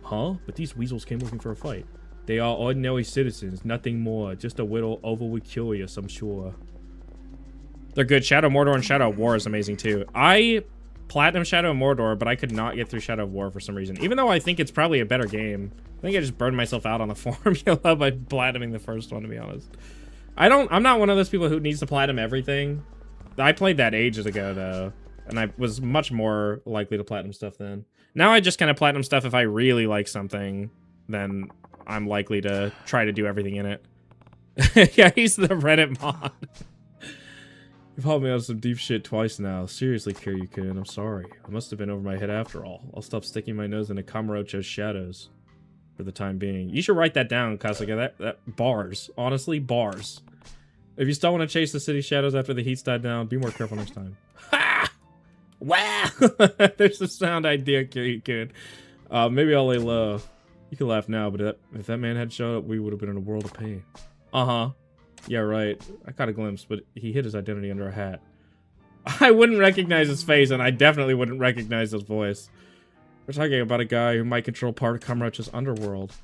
Huh? But these weasels came looking for a fight. They are ordinary citizens, nothing more. Just a little overly curious, I'm sure. They're good. Shadow of Mordor and Shadow of War is amazing too. I platinum Shadow of Mordor, but I could not get through Shadow of War for some reason. Even though I think it's probably a better game. I think I just burned myself out on the formula by platinuming the first one, to be honest. I'm not one of those people who needs to platinum everything. I played that ages ago though, and I was much more likely to platinum stuff then. Now I just kind of platinum stuff if I really like something, then I'm likely to try to do everything in it. Yeah, he's the Reddit mod. You've hauled me out of some deep shit twice now. Seriously, Kiryu-kun, I'm sorry. I must have been over my head after all. I'll stop sticking my nose into Kamurocho's shadows for the time being. You should write that down, Kasuga. That bars. Honestly, bars. If you still want to chase the city shadows after the heat's died down, be more careful next time. Ha! Wow! There's a sound idea, Kiryu-kun. Maybe I'll lay low. You can laugh now, but if that man had showed up, we would have been in a world of pain. Uh-huh. Yeah, right. I caught a glimpse, but he hid his identity under a hat. I wouldn't recognize his face, and I definitely wouldn't recognize his voice. We're talking about a guy who might control part of Kamurocho's underworld.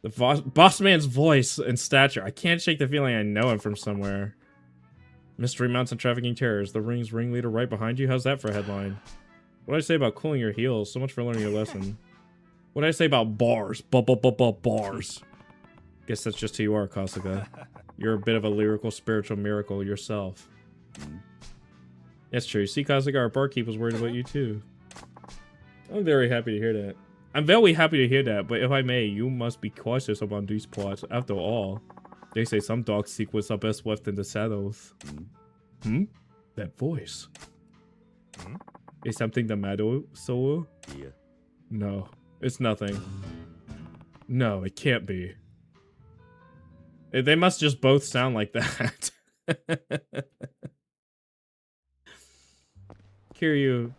The boss man's voice and stature. I can't shake the feeling I know him from somewhere. Mystery mounts and trafficking terrors. The ring's ringleader right behind you? How's that for a headline? What did I say about cooling your heels? So much for learning your lesson. What did I say about bars? Bars. Guess that's just who you are, Kasuga. You're a bit of a lyrical spiritual miracle yourself. That's true. See, Kasuga, our barkeep was worried about you too. I'm very happy to hear that. I'm very happy to hear that, but if I may, you must be cautious about these parts. After all, they say some dark secrets are best left in the shadows. Hmm? That voice. Is something the matter, Solo? Yeah. No, it's nothing. No, it can't be. They must just both sound like that. Kiryu.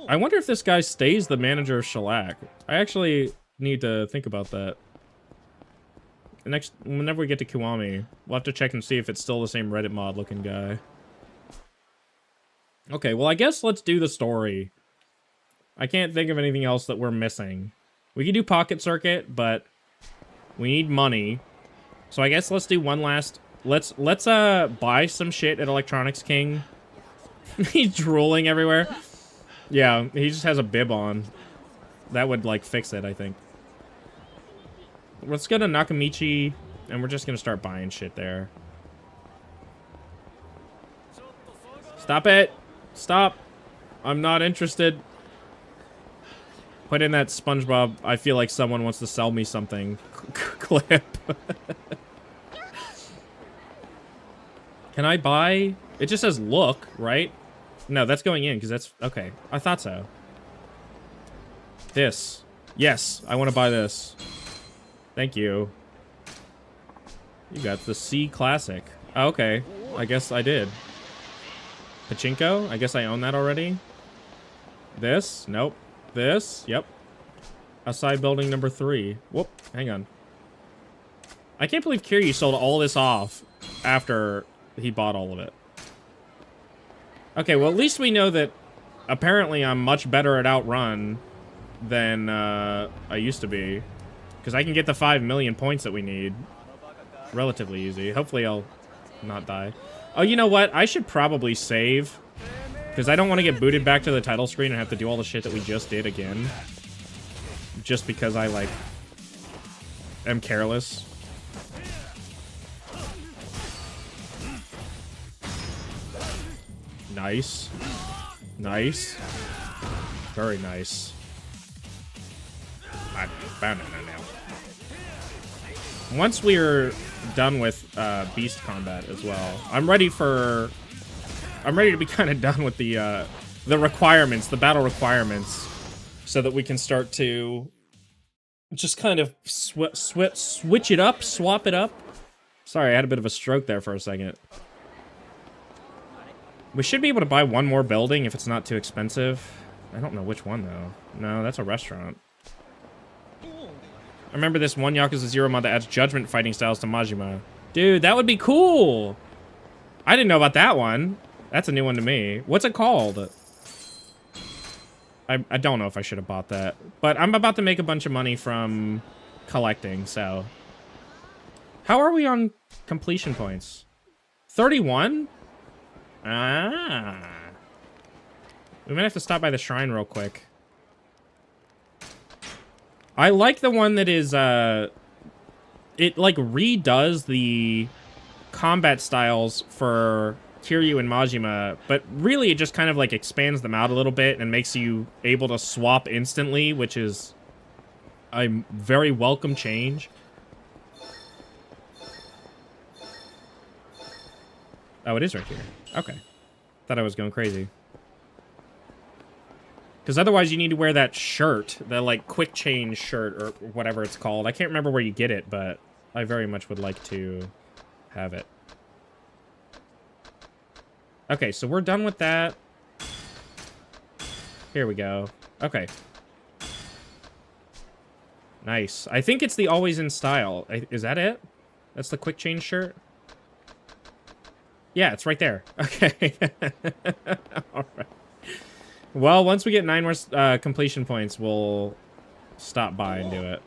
I wonder if this guy stays the manager of Shellac. I actually need to think about that. Whenever we get to Kiwami, we'll have to check and see if it's still the same Reddit mod looking guy. Okay, well I guess let's do the story. I can't think of anything else that we're missing. We can do Pocket Circuit, but we need money. So I guess let's do one last... Let's buy some shit at Electronics King. He's drooling everywhere. Yeah, he just has a bib on. That would, like, fix it, I think. Let's go to Nakamichi, and we're just gonna start buying shit there. Stop it! Stop! I'm not interested. Put in that SpongeBob, I feel like someone wants to sell me something clip. Can I buy? It just says look, right? No, that's going in, because that's... Okay, I thought so. This. Yes, I want to buy this. Thank you. You got the C Classic. Oh, okay, I guess I did. Pachinko? I guess I own that already. This? Nope. This? Yep. Outside building number 3. Whoop, hang on. I can't believe Kiryu sold all this off after he bought all of it. Okay, well, at least we know that apparently I'm much better at Outrun than I used to be. Because I can get the 5 million points that we need. Relatively easy. Hopefully I'll not die. Oh, you know what? I should probably save. Because I don't want to get booted back to the title screen and have to do all the shit that we just did again. Just because I, like, am careless. Nice. Nice. Very nice. I found it now. Once we're done with beast combat as well, I'm ready to be kind of done with the requirements, the battle requirements, so that we can start to just kind of switch it up, swap it up. Sorry, I had a bit of a stroke there for a second. We should be able to buy one more building if it's not too expensive. I don't know which one, though. No, that's a restaurant. I remember this one Yakuza 0 mod that adds judgment fighting styles to Majima. Dude, that would be cool! I didn't know about that one. That's a new one to me. What's it called? I don't know if I should have bought that. But I'm about to make a bunch of money from collecting, so... How are we on completion points? 31? Ah. We might have to stop by the shrine real quick. I like the one that is, it, like, redoes the combat styles for Kiryu and Majima, but really it just kind of, like, expands them out a little bit and makes you able to swap instantly, which is a very welcome change. Oh, it is right here. Okay. Thought I was going crazy. Because otherwise you need to wear that shirt, the, like, quick change shirt, or whatever it's called. I can't remember where you get it, but I very much would like to have it. Okay, so we're done with that. Here we go. Okay. Nice. I think it's the always in style. Is that it? That's the quick change shirt? Yeah, it's right there. Okay. All right. Well, once we get 9 more completion points, we'll stop by and do it.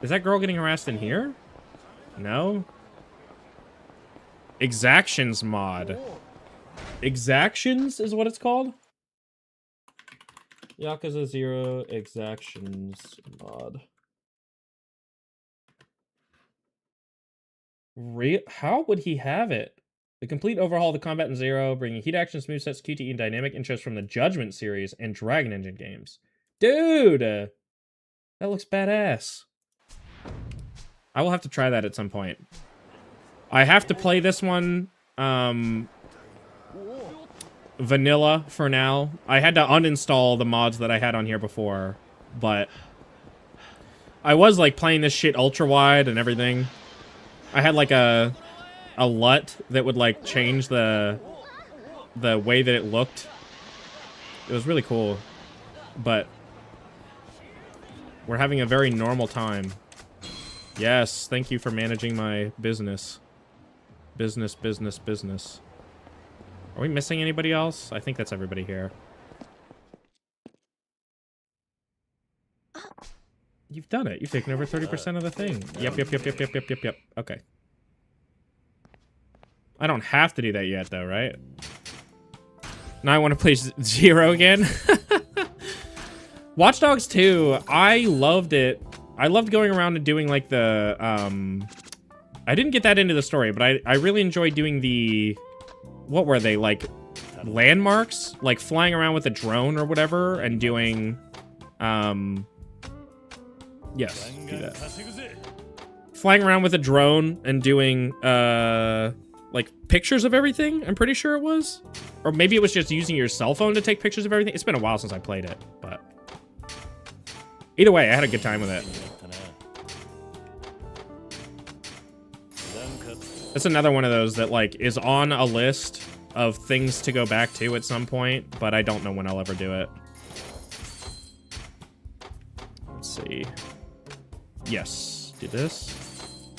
Is that girl getting harassed in here? No? Exactions mod. Exactions is what it's called? Yakuza 0 Exactions mod. How would he have it? The complete overhaul of the combat in Zero, bringing heat actions, movesets, QTE, and dynamic intros from the Judgment series and Dragon Engine games. Dude! That looks badass. I will have to try that at some point. I have to play this one, vanilla for now. I had to uninstall the mods that I had on here before, but I was, like, playing this shit ultra-wide and everything. I had, like, a LUT that would, like, change the way that it looked. It was really cool. But we're having a very normal time. Yes, thank you for managing my business. Business, business, business. Are we missing anybody else? I think that's everybody here. You've done it. You've taken over 30% of the thing. Yep. Okay. I don't have to do that yet, though, right? Now I want to play Zero again. Watch Dogs 2, I loved it. I loved going around and doing like the, I didn't get that into the story, but I really enjoyed doing the, what were they, like, landmarks? Like flying around with a drone or whatever and doing, yes, do that. Flying around with a drone and doing, like, pictures of everything, I'm pretty sure it was. Or maybe it was just using your cell phone to take pictures of everything. It's been a while since I played it, but... Either way, I had a good time with it. That's another one of those that, like, is on a list of things to go back to at some point, but I don't know when I'll ever do it. Let's see. Yes. Do this.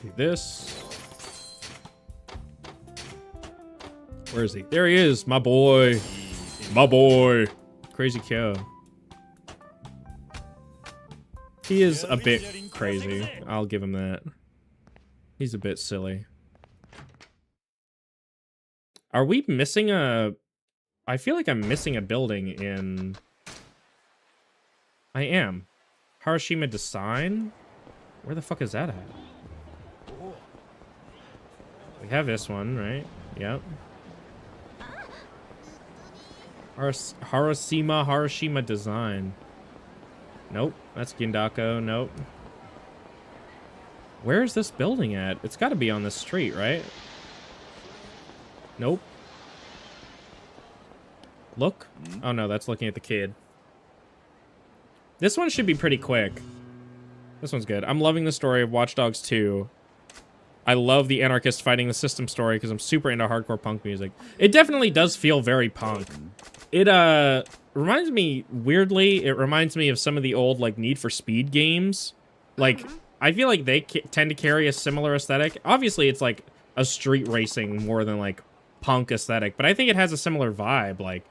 Do this. Where is he? There he is, my boy. My boy. Crazy Kyo. He is a bit crazy. I'll give him that. He's a bit silly. Are we missing a... I feel like I'm missing a building in... I am. Harashima Design? Where the fuck is that at? We have this one, right? Yep. Harashima Design. Nope, that's Gindako. Nope. Where is this building at? It's got to be on this street, right? Nope. Look. Oh no, that's looking at the kid. This one should be pretty quick. This one's good. I'm loving the story of Watch Dogs 2. I love the anarchist fighting the system story because I'm super into hardcore punk music. It definitely does feel very punk. It reminds me, weirdly, it reminds me of some of the old like Need for Speed games. Like, I feel like they tend to carry a similar aesthetic. Obviously, it's like a street racing more than like punk aesthetic, but I think it has a similar vibe. Like,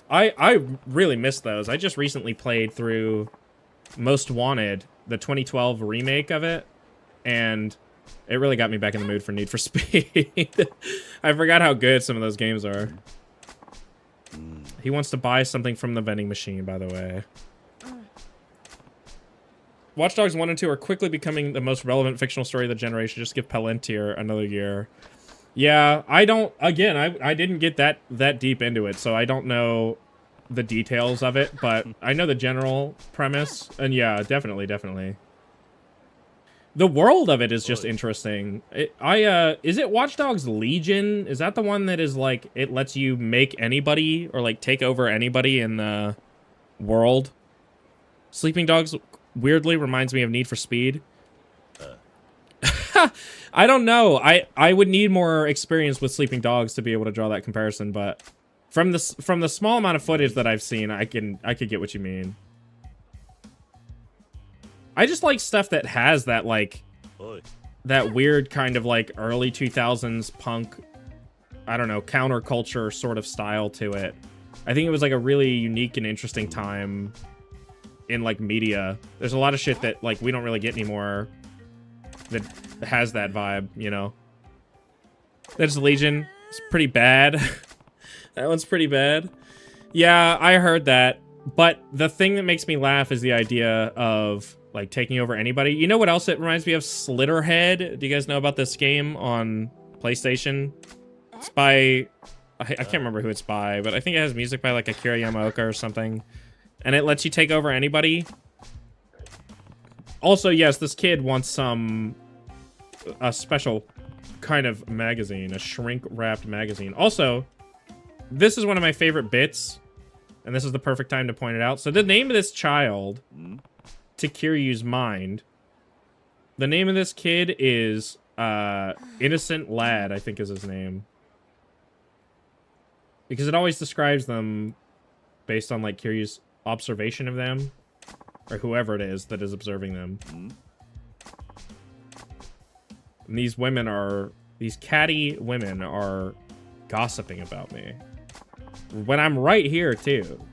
I really miss those. I just recently played through Most Wanted, the 2012 remake of it, and it really got me back in the mood for Need for Speed. I forgot how good some of those games are. He wants to buy something from the vending machine, by the way. Watch Dogs 1 and 2 are quickly becoming the most relevant fictional story of the generation. Just give Palantir another year. Yeah, I don't... Again, I didn't get that deep into it, so I don't know the details of it, but I know the general premise. And yeah, definitely. The world of it is just interesting. Is it Watch Dogs Legion? Is that the one that is like, it lets you make anybody or like take over anybody in the world? Sleeping Dogs weirdly reminds me of Need for Speed. I don't know. I would need more experience with Sleeping Dogs to be able to draw that comparison, but from the small amount of footage that I've seen, I could get what you mean. I just like stuff that has that, like, that weird kind of, like, early 2000s punk, I don't know, counterculture sort of style to it. I think it was, like, a really unique and interesting time in, like, media. There's a lot of shit that, like, we don't really get anymore that has that vibe, you know? There's Legion. It's pretty bad. That one's pretty bad. Yeah, I heard that. But the thing that makes me laugh is the idea of... like, taking over anybody. You know what else it reminds me of? Slitterhead. Do you guys know about this game on PlayStation? It's by... I can't remember who it's by, but I think it has music by, like, Akira Yamaoka or something. And it lets you take over anybody. Also, yes, this kid wants a special kind of magazine. A shrink-wrapped magazine. Also, this is one of my favorite bits. And this is the perfect time to point it out. So the name of this child... to Kiryu's mind. The name of this kid is Innocent Lad, I think is his name. Because it always describes them based on like Kiryu's observation of them. Or whoever it is that is observing them. And these women are... these catty women are gossiping about me. When I'm right here too.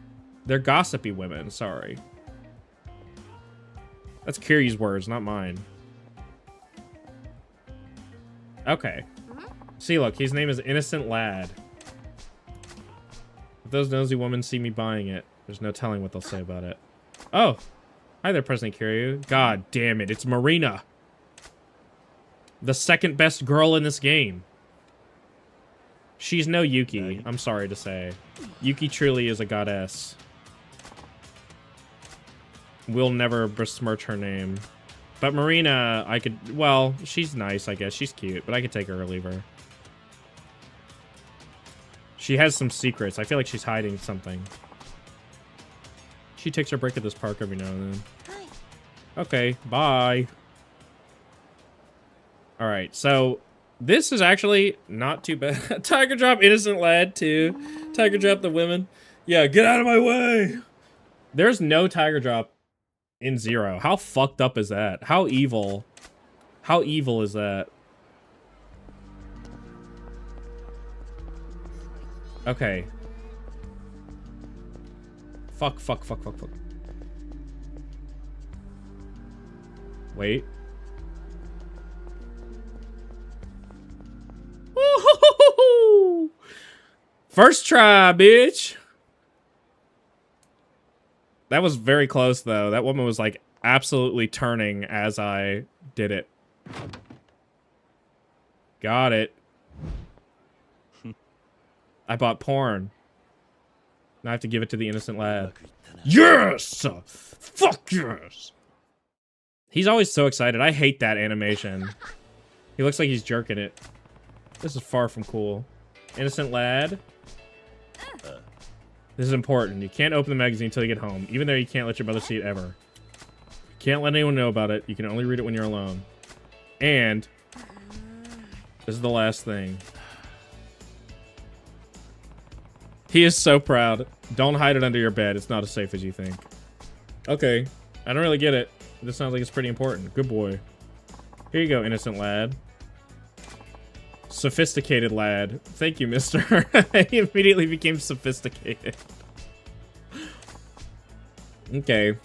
They're gossipy women, sorry. That's Kiryu's words, not mine. Okay. See, look, his name is Innocent Lad. What those nosy women see me buying it, there's no telling what they'll say about it. Oh. Hi there, President Kiryu. God damn it, it's Marina. The second best girl in this game. She's no Yuki, I'm sorry to say. Yuki truly is a goddess. We'll never besmirch her name. But Marina, I could... Well, she's nice, I guess. She's cute, but I could take her or leave her. She has some secrets. I feel like she's hiding something. She takes her break at this park every now and then. Okay, bye. Alright, so... This is actually not too bad. Tiger Drop Innocent Lad, too. Tiger Drop the women. Yeah, get out of my way! There's no Tiger Drop in Zero. How fucked up is that? How evil? How evil is that? Okay. Fuck. Wait. Woo-hoo-hoo-hoo-hoo! First try, bitch! That was very close, though. That woman was, like, absolutely turning as I did it. Got it. I bought porn. Now I have to give it to the innocent lad. Yes! Fuck yes! He's always so excited. I hate that animation. He looks like he's jerking it. This is far from cool. Innocent lad. This is important. You can't open the magazine until you get home. Even though you can't let your mother see it ever. You can't let anyone know about it. You can only read it when you're alone. And this is the last thing. He is so proud. Don't hide it under your bed. It's not as safe as you think. Okay. I don't really get it. This sounds like it's pretty important. Good boy. Here you go, innocent lad. Sophisticated lad. Thank you, mister. He immediately became sophisticated. Okay.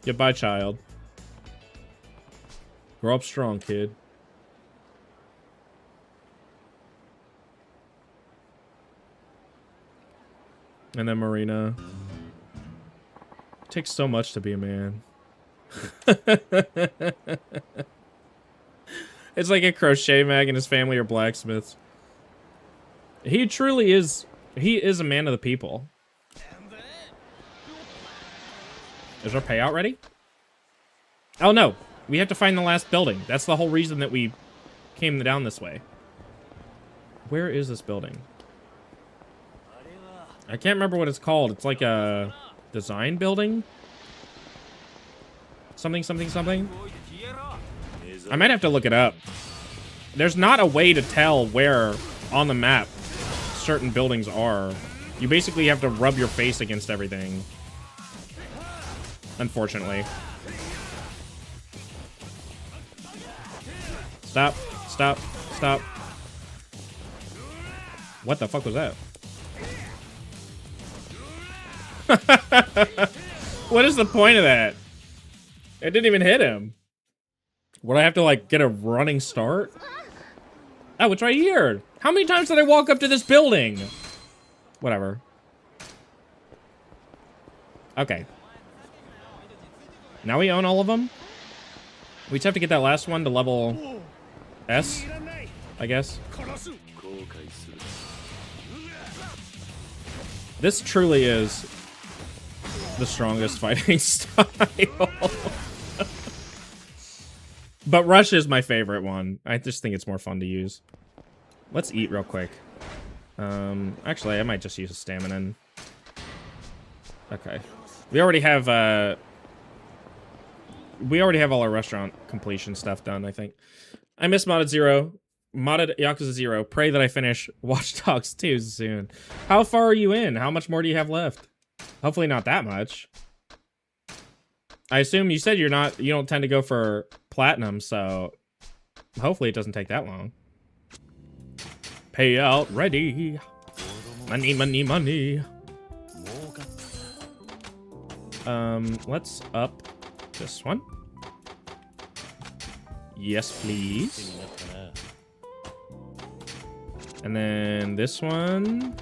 Goodbye, child. Grow up strong, kid. And then Marina. It takes so much to be a man. It's like a crochet mag and his family are blacksmiths. He truly is. He is a man of the people. Is our payout ready? Oh no. We have to find the last building. That's the whole reason that we came down this way. Where is this building? I can't remember what it's called. It's like a design building? Something. I might have to look it up. There's not a way to tell where on the map certain buildings are. You basically have to rub your face against everything. Unfortunately. Stop. What the fuck was that? What is the point of that? It didn't even hit him. Would I have to, like, get a running start? Oh, it's right here. How many times did I walk up to this building? Whatever. Okay. Now we own all of them? We just have to get that last one to level S, I guess. This truly is the strongest fighting style. But Rush is my favorite one. I just think it's more fun to use. Let's eat real quick. Actually, I might just use a stamina. Okay. We already have all our restaurant completion stuff done, I think. I miss Modded Zero. Modded Yakuza 0. Pray that I finish Watch Dogs 2 soon. How far are you in? How much more do you have left? Hopefully not that much. I assume you said you don't tend to go for platinum, so hopefully it doesn't take that long. Payout ready. Money. Let's up this one. Yes, please. And And then this one.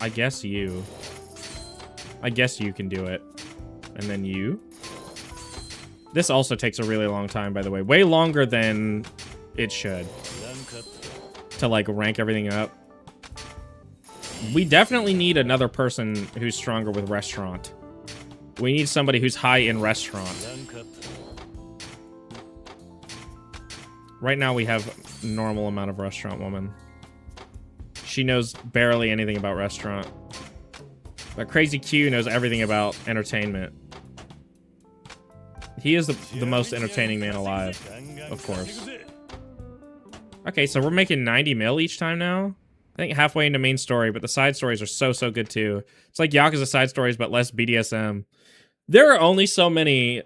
I guess you. I guess you can do it. And then you. This also takes a really long time, by the way. Way longer than it should. To, like, rank everything up. We definitely need another person who's stronger with restaurant. We need somebody who's high in restaurant. Right now we have a normal amount of restaurant woman. She knows barely anything about restaurant. But Crazy Q knows everything about entertainment. He is the most entertaining man alive, of course. Okay, so we're making 90 mil each time now? I think halfway into main story, but the side stories are so good too. It's like Yakuza side stories, but less BDSM. There are only so many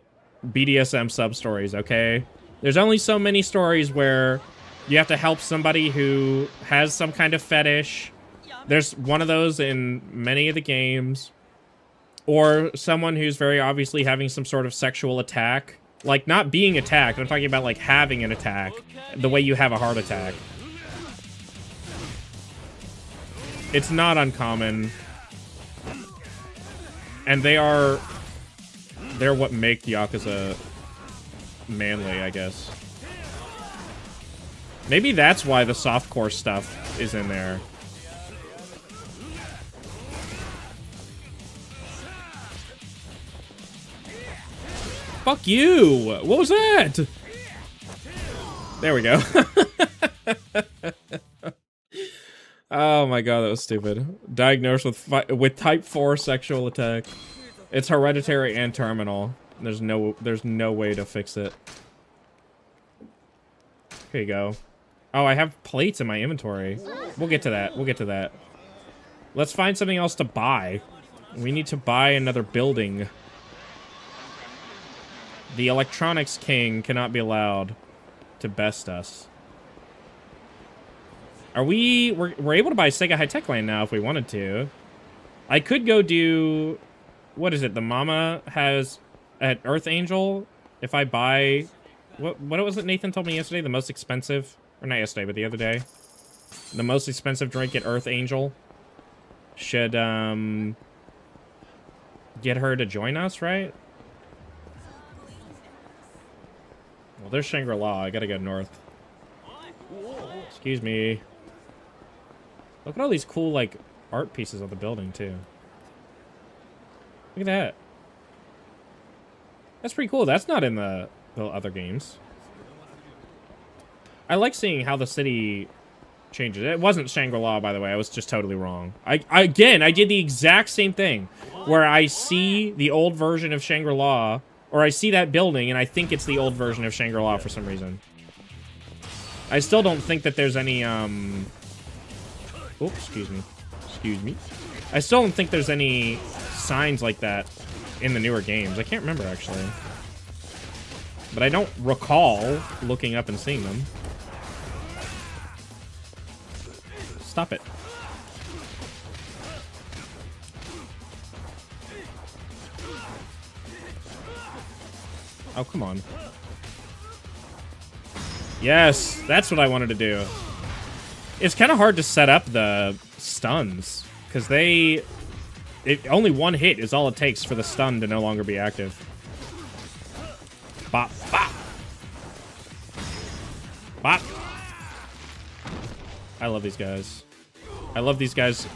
BDSM sub-stories, okay? There's only so many stories where you have to help somebody who has some kind of fetish. There's one of those in many of the games. Or someone who's very obviously having some sort of sexual attack. Like, not being attacked. I'm talking about, like, having an attack. The way you have a heart attack. It's not uncommon. And they're what make Yakuza manly, I guess. Maybe that's why the softcore stuff is in there. Fuck you! What was that? There we go. Oh my god, that was stupid. Diagnosed with type 4 sexual attack. It's hereditary and terminal. There's no way to fix it. Here you go. Oh, I have plates in my inventory. We'll get to that. We'll get to that. Let's find something else to buy. We need to buy another building. The electronics king cannot be allowed to best us. We're able to buy Sega High-Tech Land now if we wanted to. I could go do, what is it? The Mama has at Earth Angel. If I buy, what was it Nathan told me yesterday? The most expensive, or not yesterday, but the other day. The most expensive drink at Earth Angel should get her to join us, right? Well, there's Shangri-La. I gotta go north. Excuse me. Look at all these cool, like, art pieces on the building, too. Look at that. That's pretty cool. That's not in the other games. I like seeing how the city changes. It wasn't Shangri-La, by the way. I was just totally wrong. Again, I did the exact same thing. Where I see the old version of Shangri-La, or I see that building, and I think it's the old version of Shangri-La for some reason. I still don't think that there's any, oops, excuse me. Excuse me. I still don't think there's any signs like that in the newer games. I can't remember, actually. But I don't recall looking up and seeing them. Stop it. Oh, come on. Yes, that's what I wanted to do. It's kind of hard to set up the stuns, because only one hit is all it takes for the stun to no longer be active. Bop, bop. Bop. I love these guys. I love these guys.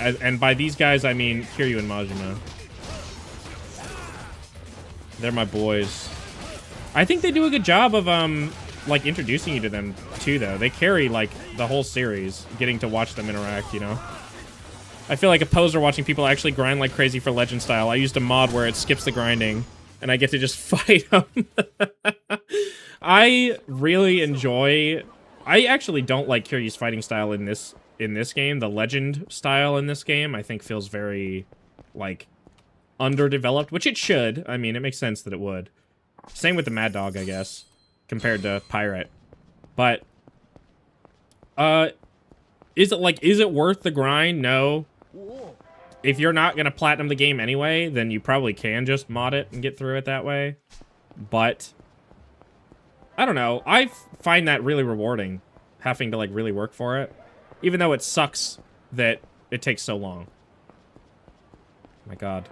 And by these guys, I mean Kiryu and Majima. They're my boys. I think they do a good job of, like, introducing you to them, too, though. They carry, like, the whole series, getting to watch them interact, you know? I feel like a poser watching people actually grind like crazy for Legend style. I used a mod where it skips the grinding, and I get to just fight them. I really enjoy... I actually don't like Kiryu's fighting style in this game. The Legend style in this game, I think, feels very, like, underdeveloped, which it should. I mean, it makes sense that it would. Same with the Mad Dog, I guess, compared to Pirate. But, is it worth the grind? No. If you're not gonna platinum the game anyway, then you probably can just mod it and get through it that way. But, I don't know. I find that really rewarding, having to, like, really work for it. Even though it sucks that it takes so long. My god.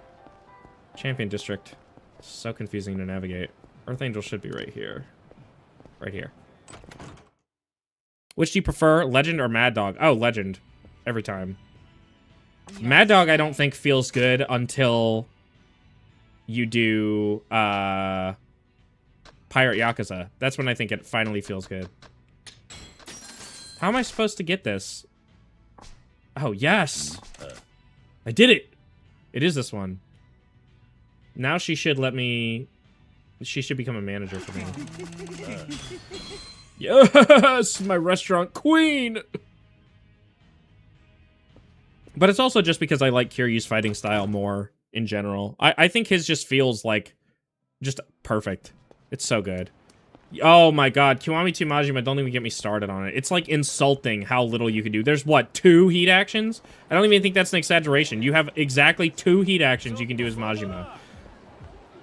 Champion District. So confusing to navigate. Earth Angel should be right here. Right here. Which do you prefer, Legend or Mad Dog? Oh, Legend. Every time. Mad Dog, I don't think feels good until you do, Pirate Yakuza. That's when I think it finally feels good. How am I supposed to get this? Oh, yes! I did it! It is this one. Now she should let me... She should become a manager for me. Yes! My restaurant queen! But it's also just because I like Kiryu's fighting style more in general. I think his just feels like... just perfect. It's so good. Oh my god, Kiwami 2 Majima, don't even get me started on it. It's like insulting how little you can do. There's what, 2 heat actions? I don't even think that's an exaggeration. You have exactly 2 heat actions you can do as Majima.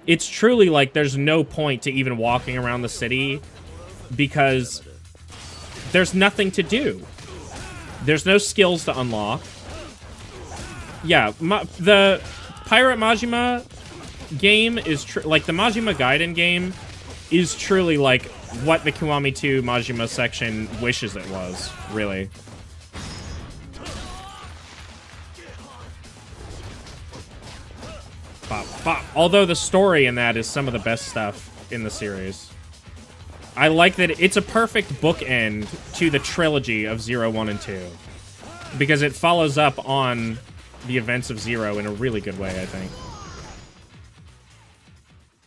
It's truly like there's no point to even walking around the city because there's nothing to do. There's no skills to unlock. Yeah, the Pirate Majima game is like the Majima Gaiden game is truly like what the Kiwami 2 Majima section wishes it was, really. Bop, bop. Although the story in that is some of the best stuff in the series. I like that it's a perfect bookend to the trilogy of 0, 1, and 2. Because it follows up on the events of 0 in a really good way, I think.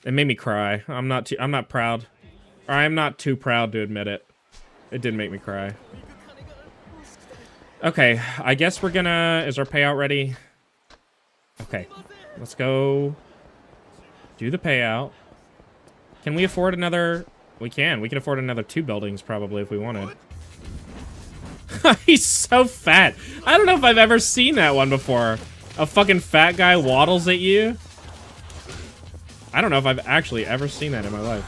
It made me cry. I'm not proud. Or I'm not too proud to admit it. It did make me cry. Okay, I guess we're gonna... Is our payout ready? Okay, let's go do the payout. Can we afford another... We can. We can afford another 2 buildings, probably, if we wanted. He's so fat. I don't know if I've ever seen that one before. A fucking fat guy waddles at you. I don't know if I've actually ever seen that in my life.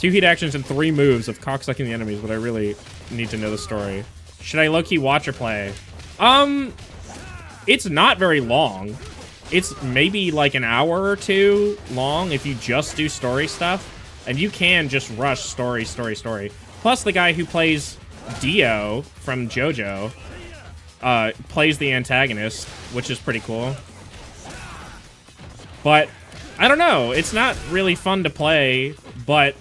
2 heat actions and 3 moves of cocksucking the enemies, but I really need to know the story. Should I low-key watch or play? It's not very long. It's maybe like an hour or 2 long if you just do story stuff. And you can just rush story. Plus the guy who plays Dio from JoJo plays the antagonist, which is pretty cool. But I don't know. It's not really fun to play, but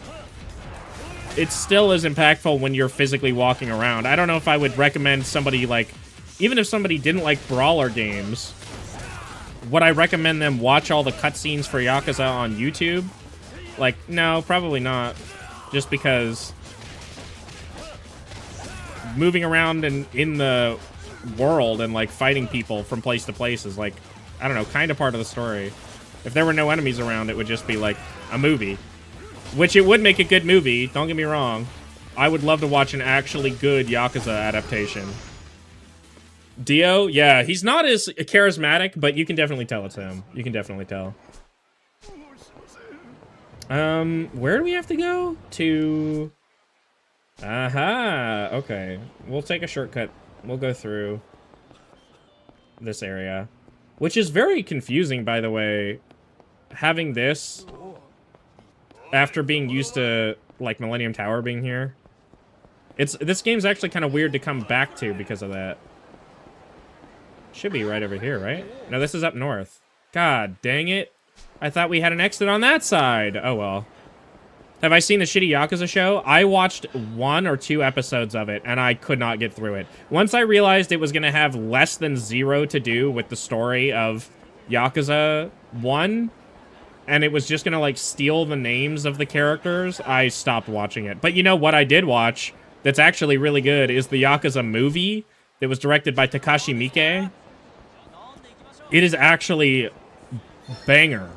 it still is impactful when you're physically walking around. I don't know if I would recommend somebody like... Even if somebody didn't like brawler games, would I recommend them watch all the cutscenes for Yakuza on YouTube? Like, no, probably not. Just because moving around in the world and, like, fighting people from place to place is, like, I don't know, kind of part of the story. If there were no enemies around, it would just be, like, a movie. Which it would make a good movie, don't get me wrong. I would love to watch an actually good Yakuza adaptation. Dio? Yeah, he's not as charismatic, but you can definitely tell it's him. You can definitely tell. Where do we have to go? To... Aha! Okay. We'll take a shortcut. We'll go through this area. Which is very confusing, by the way. Having this... After being used to, like, Millennium Tower being here. This game's actually kind of weird to come back to because of that. Should be right over here, right? No, this is up north. God dang it. I thought we had an exit on that side. Oh, well. Have I seen the shitty Yakuza show? I watched 1 or 2 episodes of it, and I could not get through it. Once I realized it was going to have less than 0 to do with the story of Yakuza 1, and it was just going to, like, steal the names of the characters, I stopped watching it. But you know what I did watch that's actually really good is the Yakuza movie that was directed by Takashi Miike. It is actually banger.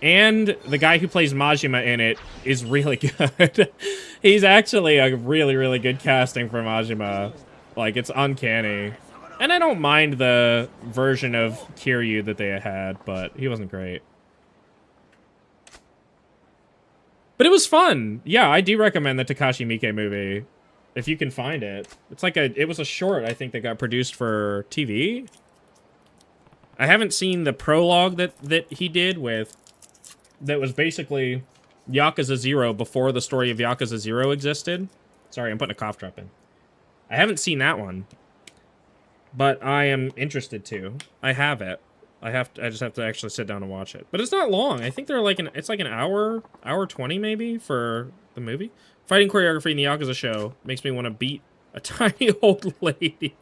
And the guy who plays Majima in it is really good. He's actually a really, really good casting for Majima. Like, it's uncanny. And I don't mind the version of Kiryu that they had, but he wasn't great. But it was fun. Yeah, I do recommend the Takashi Miike movie. If you can find it. It's like it was a short, I think, that got produced for TV. I haven't seen the prologue that he did with, that was basically Yakuza 0 before the story of Yakuza 0 existed. Sorry, I'm putting a cough drop in. I haven't seen that one. But I am interested to. I have it. I just have to actually sit down and watch it. But it's not long. I think they're like it's like an hour 20 maybe for the movie. Fighting choreography in the Yakuza show makes me want to beat a tiny old lady.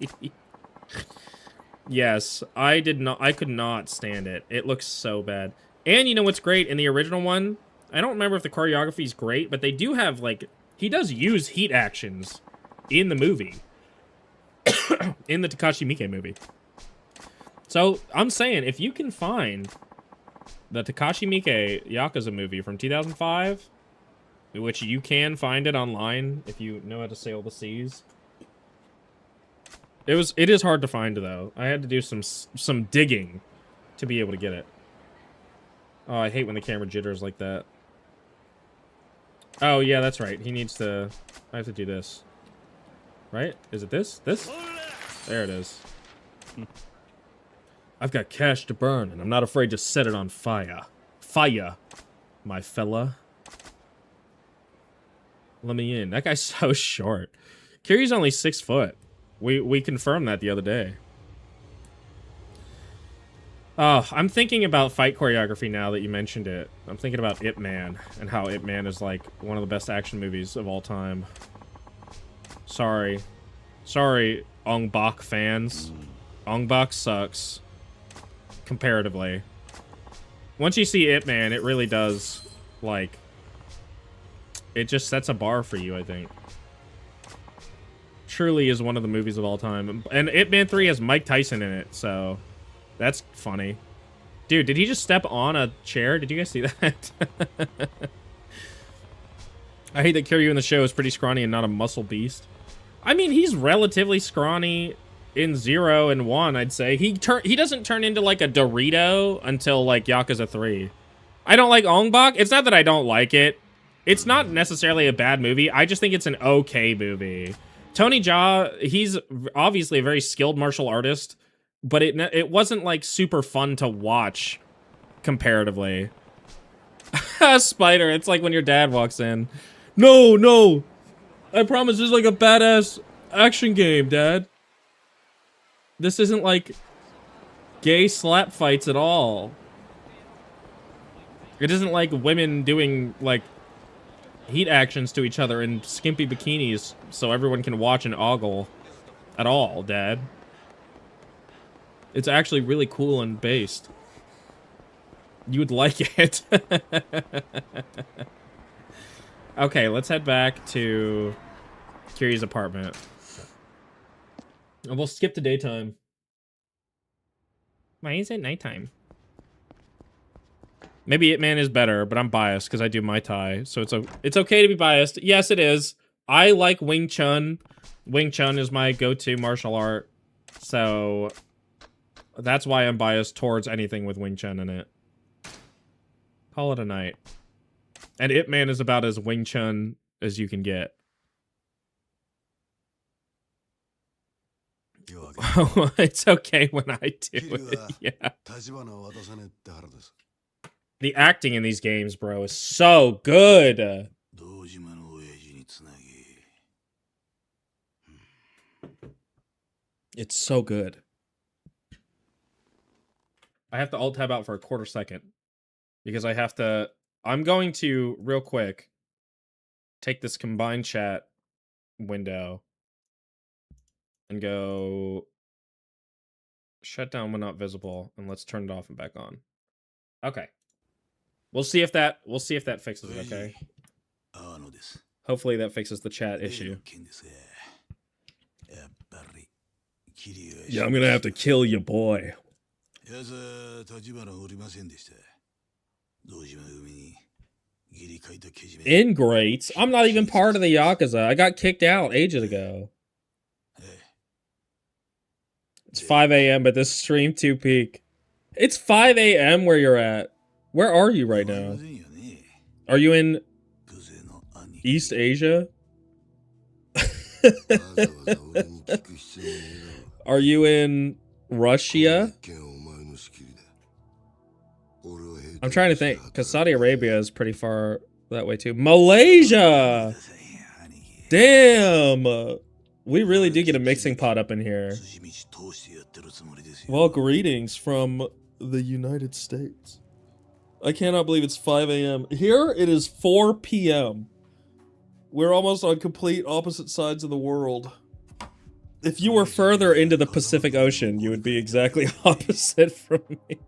Yes, I could not stand it. It looks so bad. And you know what's great in the original one? I don't remember if the choreography is great, but they do have like he does use heat actions in the movie. In the Takashi Miike movie. So, I'm saying, if you can find the Takashi Miike Yakuza movie from 2005, which you can find it online if you know how to sail the seas. It is hard to find, though. I had to do some digging to be able to get it. Oh, I hate when the camera jitters like that. Oh, yeah, that's right. He needs to... I have to do this. Right? Is it this? This? There it is. I've got cash to burn, and I'm not afraid to set it on fire. Fire, my fella. Let me in. That guy's so short. Kiryu's only 6 foot. We confirmed that the other day. Oh, I'm thinking about fight choreography now that you mentioned it. I'm thinking about Ip Man, and how Ip Man is like one of the best action movies of all time. Sorry. Sorry, Ong Bak fans. Ong Bak sucks. Comparatively. Once you see Ip Man, it really does, like... It just sets a bar for you, I think. Truly is one of the movies of all time. And Ip Man 3 has Mike Tyson in it, so... That's funny. Dude, did he just step on a chair? Did you guys see that? I hate that Kiryu in the show is pretty scrawny and not a muscle beast. I mean, he's relatively scrawny in 0 and 1, I'd say. He doesn't turn into like a Dorito until like Yakuza 3. I don't like Ong Bak. It's not that I don't like it. It's not necessarily a bad movie. I just think it's an okay movie. Tony Jaa, he's obviously a very skilled martial artist, but it wasn't like super fun to watch comparatively. Spider, it's like when your dad walks in. No, no. I promise this is like a badass action game, Dad. This isn't like gay slap fights at all. It isn't like women doing like heat actions to each other in skimpy bikinis so everyone can watch and ogle at all, Dad. It's actually really cool and based. You would like it. Okay, let's head back to Kiryu's apartment. And we'll skip to daytime. Why is it nighttime? Maybe Ip Man is better, but I'm biased because I do Muay Thai, so it's okay to be biased. Yes, it is. I like Wing Chun. Wing Chun is my go-to martial art, so that's why I'm biased towards anything with Wing Chun in it. Call it a night. And Ip Man is about as Wing Chun as you can get. It's okay when I do it. Yeah. The acting in these games, bro, is so good. It's so good. I have to alt tab out for a quarter second because I have to. I'm going to real quick take this combined chat window and go shut down when not visible, and let's turn it off and back on. Okay. We'll see if that fixes it, okay? Hopefully that fixes the chat issue. Yeah, I'm gonna have to kill your boy. Ingrates? I'm not even part of the Yakuza. I got kicked out ages ago. It's 5 a.m., but this stream 2 peak. It's 5 a.m. where you're at. Where are you right now? Are you in East Asia? Are you in Russia? I'm trying to think, because Saudi Arabia is pretty far that way too. Malaysia! Damn! We really do get a mixing pot up in here. Well, greetings from the United States. I cannot believe it's 5 a.m. Here, it is 4 p.m. We're almost on complete opposite sides of the world. If you were further into the Pacific Ocean, you would be exactly opposite from me.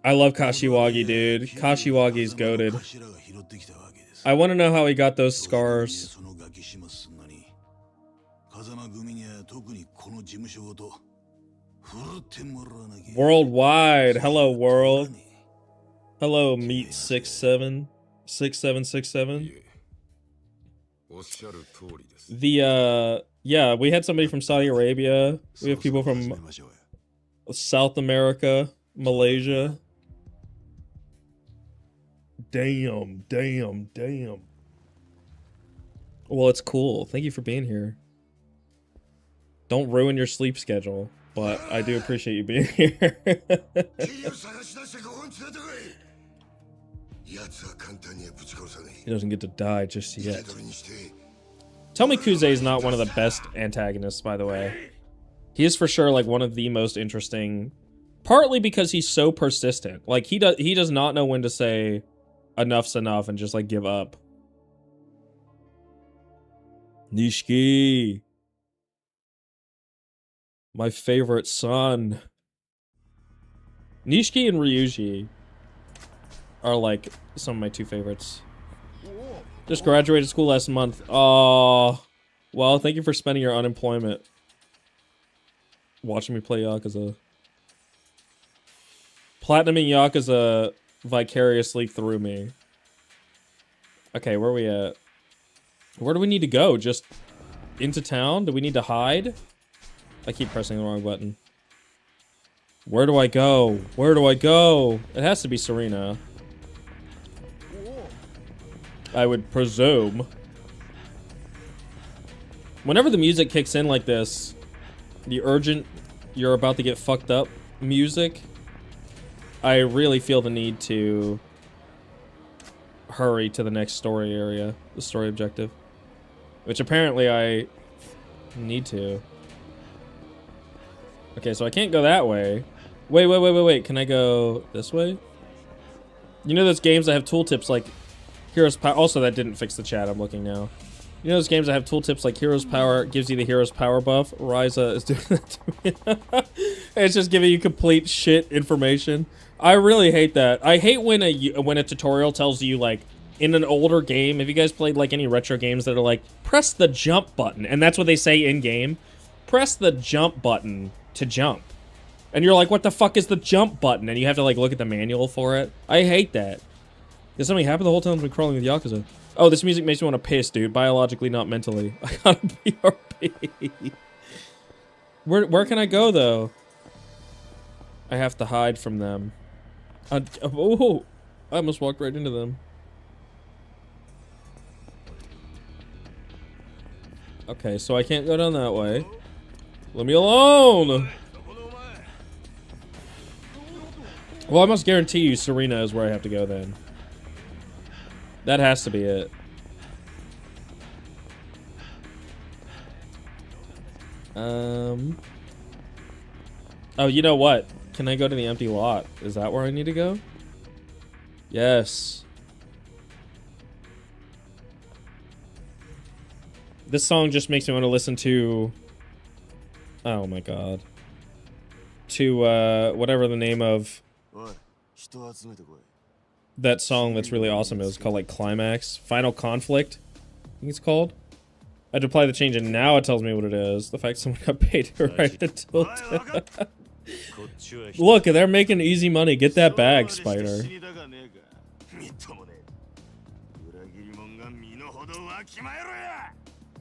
I love Kashiwagi, dude. Kashiwagi's goated. I want to know how he got those scars. Worldwide. Hello, world. Hello, Meat 6767. Yeah, we had somebody from Saudi Arabia. We have people from South America, Malaysia. Damn. Well, it's cool. Thank you for being here. Don't ruin your sleep schedule, but I do appreciate you being here. He doesn't get to die just yet. Tell me Kuze is not one of the best antagonists, by the way. He is for sure like one of the most interesting, partly because he's so persistent. Like he does not know when to say enough's enough and just like give up. Nishiki. My favorite son. Nishiki and Ryuji are like some of my two favorites. Just graduated school last month. Oh, well, thank you for spending your unemployment watching me play Yakuza. Platinuming Yakuza vicariously through me. Okay, where are we at? Where do we need to go? Just into town? Do we need to hide? I keep pressing the wrong button. Where do I go? Where do I go? It has to be Serena. I would presume. Whenever the music kicks in like this, the urgent, you're about to get fucked up music, I really feel the need to hurry to the next story area, the story objective. Which apparently I need to. Okay, so I can't go that way. Wait. Can I go this way? You know those games that have tooltips like Hero's Power? Also, that didn't fix the chat. I'm looking now. You know those games that have tooltips like Hero's Power gives you the Hero's Power buff? Ryza is doing that to me. It's just giving you complete shit information. I really hate that. I hate when a tutorial tells you, like, in an older game, have you guys played like any retro games that are like, press the jump button, and that's what they say in game? Press the jump button to jump. And you're like, what the fuck is the jump button? And you have to like look at the manual for it. I hate that. Did something happen the whole time I've been crawling with Yakuza? Oh, this music makes me want to piss, dude. Biologically, not mentally. I gotta BRB. Where can I go, though? I have to hide from them. Oh, I almost walked right into them. Okay, so I can't go down that way. Let me alone! Well, I must guarantee you Serena is where I have to go then. That has to be it. Oh, you know what? Can I go to the empty lot? Is that where I need to go? Yes. This song just makes me want to listen to... Oh my god. To, whatever the name of... that song that's really awesome is called, like, Climax. Final Conflict, I think it's called. I had to apply the change and now it tells me what it is. The fact someone got paid to write the tilt. Look, they're making easy money. Get that bag, Spider.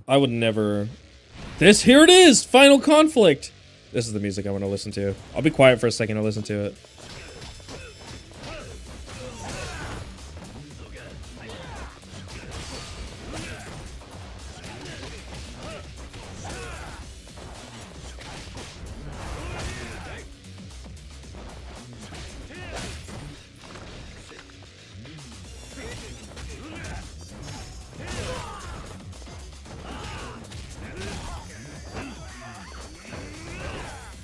I would never... Here it is! Final Conflict! This is the music I want to listen to. I'll be quiet for a second to listen to it.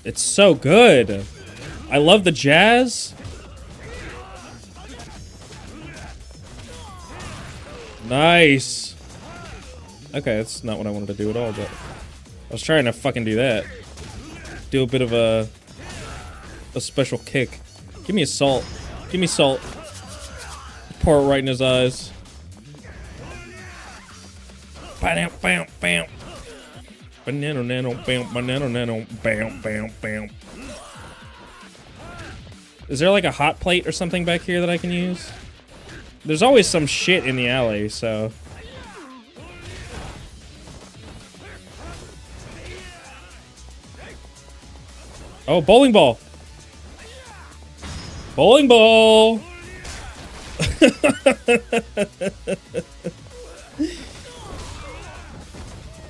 It's so good. I love the jazz. Nice. Okay, that's not what I wanted to do at all, but I was trying to fucking do that. Do a bit of a special kick. Give me a salt. Give me salt. Pour it right in his eyes. Bam, bam, bam. Banana nano, bam, banana nano, bam, bam, bam. Is there like a hot plate or something back here that I can use? There's always some shit in the alley, so. Oh, bowling ball. Bowling ball.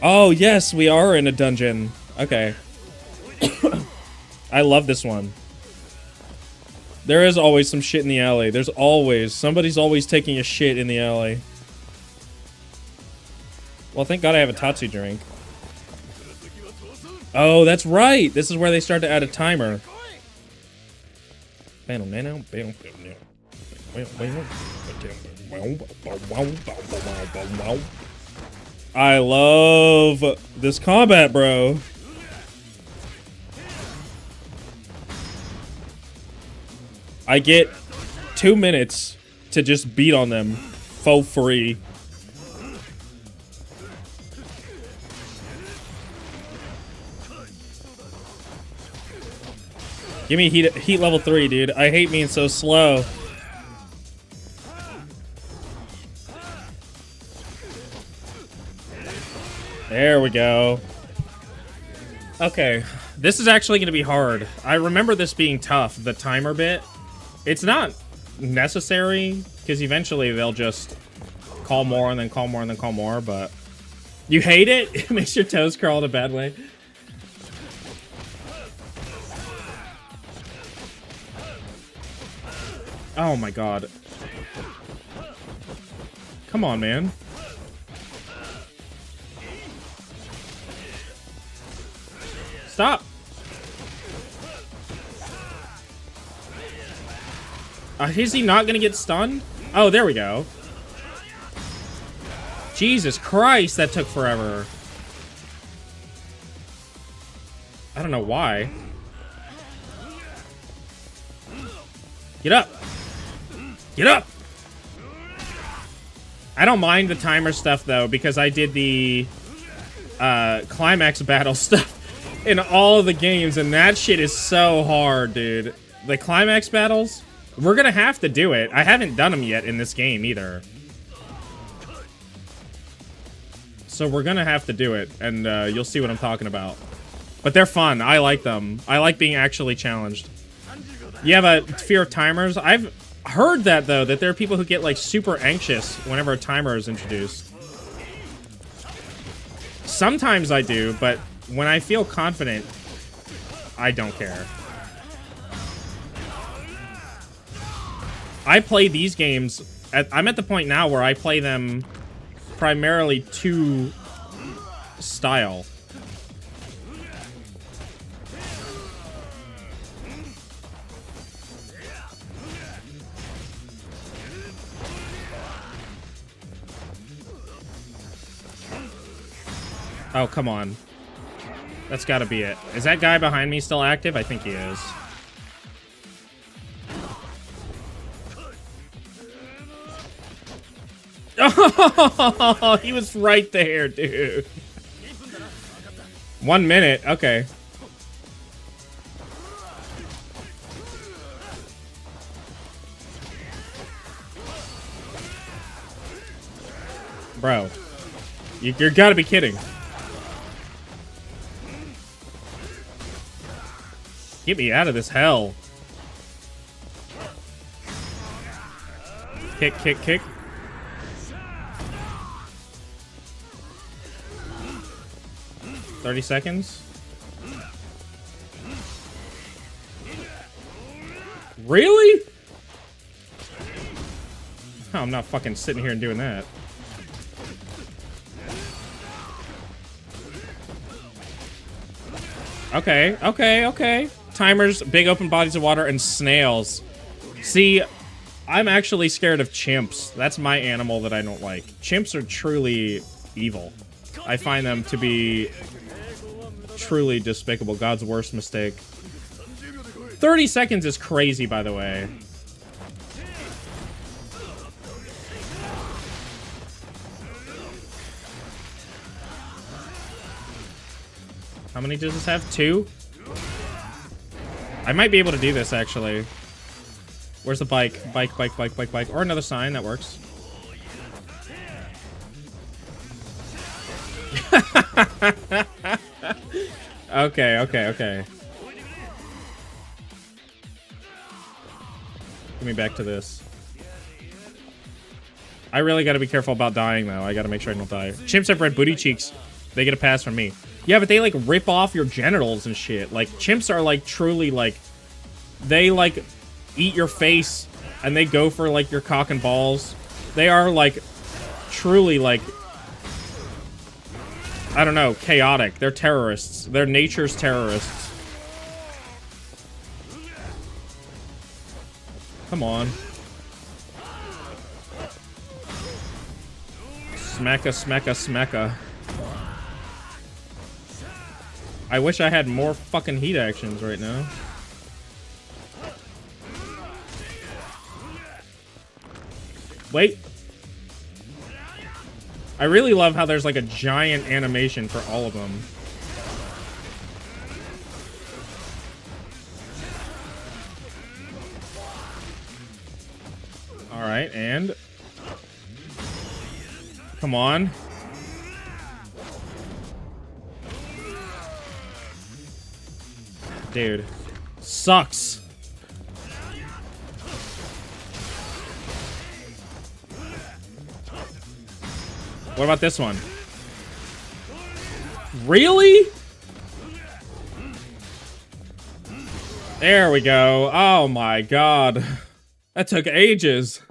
Oh, yes, we are in a dungeon. Okay. I love this one. There is always some shit in the alley. There's always. Somebody's always taking a shit in the alley. Well, thank God I have a Tatsu drink. Oh, that's right. This is where they start to add a timer. I love this combat, bro. I get 2 minutes to just beat on them for free. Give me heat level 3, dude. I hate being so slow. There we go. Okay, this is actually going to be hard. I remember this being tough, the timer bit. It's not necessary, because eventually they'll just call more and then call more and then call more, but... You hate it? It makes your toes curl in a bad way. Oh my god. Come on, man. Stop! Is he not gonna get stunned? Oh, there we go. Jesus Christ, that took forever. I don't know why. Get up! Get up! I don't mind the timer stuff, though, because I did the climax battle stuff in all of the games, and that shit is so hard, dude. The climax battles, we're gonna have to do it. I haven't done them yet in this game, either. So we're gonna have to do it, and you'll see what I'm talking about. But they're fun. I like them. I like being actually challenged. You have a fear of timers? I've heard that, though, that there are people who get, like, super anxious whenever a timer is introduced. Sometimes I do, but when I feel confident, I don't care. I play these games... I'm at the point now where I play them primarily to style. Oh, come on. That's gotta be it. Is that guy behind me still active? I think he is. Oh, he was right there, dude. 1 minute. Okay. Bro. You're gotta be kidding. Get me out of this hell. Kick, kick, kick. $30. Really? Oh, I'm not fucking sitting here and doing that. Okay, okay, okay. Timers, big open bodies of water, and snails. See, I'm actually scared of chimps. That's my animal that I don't like. Chimps are truly evil. I find them to be truly despicable. God's worst mistake. 30 seconds is crazy, by the way. How many does this have? 2? I might be able to do this, actually. Where's the bike? Bike, bike, bike, bike, bike. Or another sign. That works. Okay, okay, okay. Give me back to this. I really gotta be careful about dying, though. I gotta make sure I don't die. Chimps have red booty cheeks. They get a pass from me. Yeah, but they, like, rip off your genitals and shit. Like, chimps are, like, truly, like... They, like, eat your face, and they go for, like, your cock and balls. They are, like, truly, like... I don't know, chaotic. They're terrorists. They're nature's terrorists. Come on. Smacka, smacka, smacka. I wish I had more fucking heat actions right now. Wait. I really love how there's like a giant animation for all of them. Alright, and... Come on. Dude. Sucks. What about this one? Really? There we go. Oh my god. That took ages.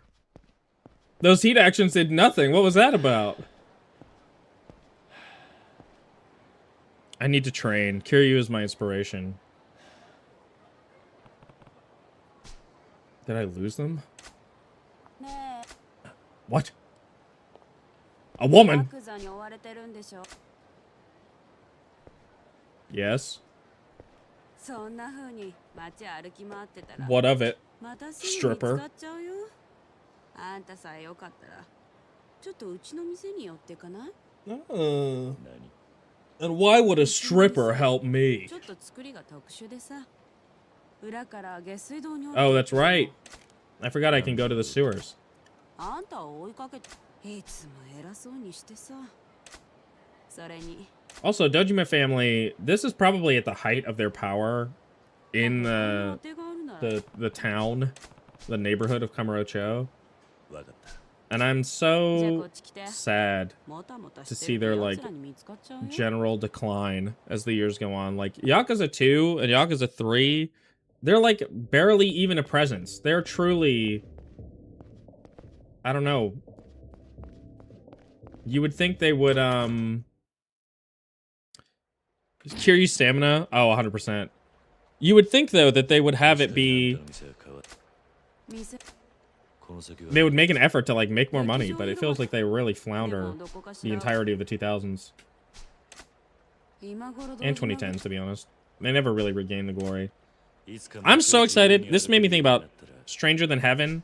Those heat actions did nothing. What was that about? I need to train. Kiryu is my inspiration. Did I lose them? What? A woman? Yes. What of it? Stripper. And why would a stripper help me? Oh, that's right. I forgot I can go to the sewers. Also, Dojima family, this is probably at the height of their power in the town, the neighborhood of Kamurocho. And I'm so sad to see their, like, general decline as the years go on. Like, Yakuza 2 and Yakuza 3, they're, like, barely even a presence. They're truly... I don't know. You would think they would, Kiryu's stamina? Oh, 100%. You would think, though, that they would have it be... They would make an effort to, like, make more money, but it feels like they really flounder the entirety of the 2000s. And 2010s, to be honest. They never really regained the glory. I'm so excited. This made me think about Stranger Than Heaven.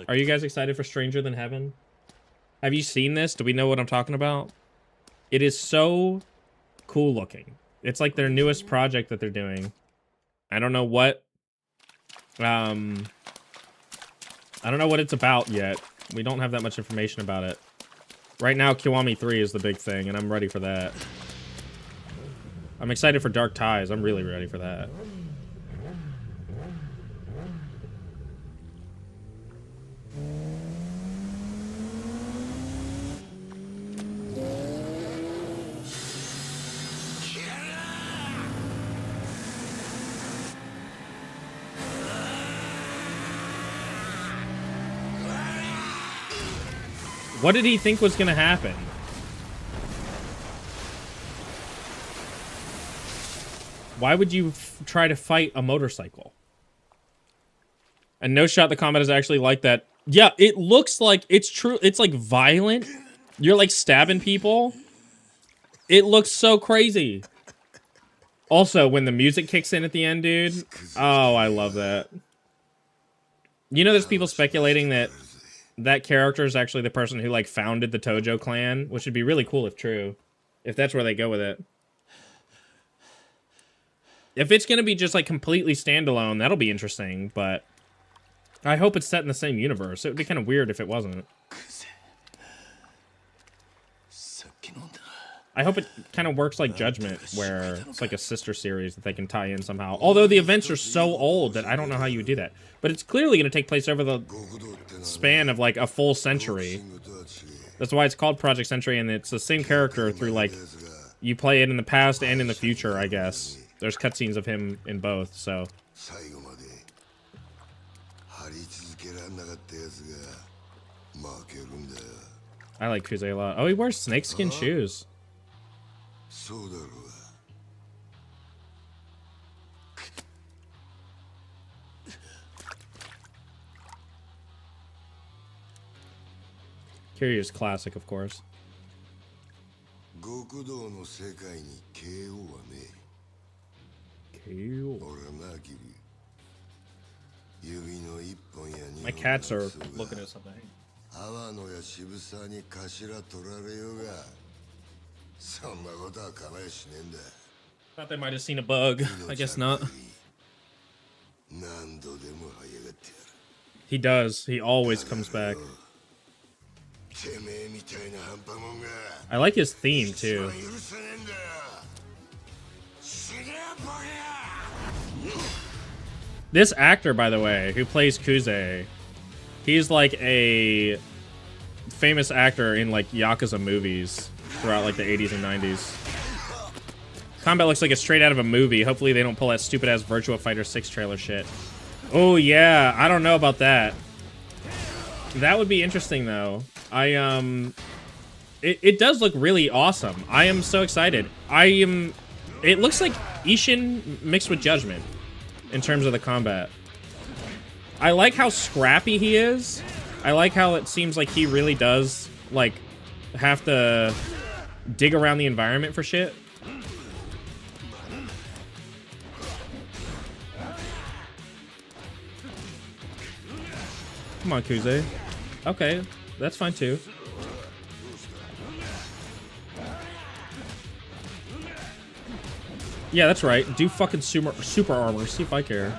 Are you guys excited for Stranger Than Heaven? Have you seen this? Do we know what I'm talking about? It is so cool looking. It's like their newest project that they're doing. I don't know what... I don't know what it's about yet. We don't have that much information about it. Right now, Kiwami 3 is the big thing, and I'm ready for that. I'm excited for Dark Ties. I'm really ready for that. What did he think was gonna happen? Why would you try to fight a motorcycle? And no shot the combat is actually like that. Yeah, it looks like it's true. It's like violent. You're like stabbing people. It looks so crazy. Also, when the music kicks in at the end, dude. Oh, I love that. You know, there's people speculating that that character is actually the person who like founded the Tojo clan, which would be really cool if true. If that's where they go with it. If it's going to be just like completely standalone, that'll be interesting, but I hope it's set in the same universe. It would be kind of weird if it wasn't. I hope it kind of works like Judgment, where it's like a sister series that they can tie in somehow. Although the events are so old that I don't know how you would do that. But it's clearly going to take place over the span of like a full century. That's why it's called Project Century, and it's the same character through like, you play it in the past and in the future, I guess. There's cutscenes of him in both, so. I like Kuze a lot. Oh, he wears snakeskin shoes. Kiryu's classic, of course. My cats are looking at something. Thought they might have seen a bug. I guess not. He does. He always comes back. I like his theme too. This actor, by the way, who plays Kuze, he's like a famous actor in like Yakuza movies throughout like the 80s and 90s. Combat looks like it's straight out of a movie. Hopefully they don't pull that stupid ass Virtua Fighter 6 trailer shit. Oh yeah, I don't know about that. That would be interesting though. It does look really awesome. I am so excited. It looks like Ishin mixed with Judgment in terms of the combat. I like how scrappy he is. I like how it seems like he really does like have to dig around the environment for shit. Come on, Kuze. Okay, that's fine too. Yeah, that's right. Do fucking super armor. See if I care.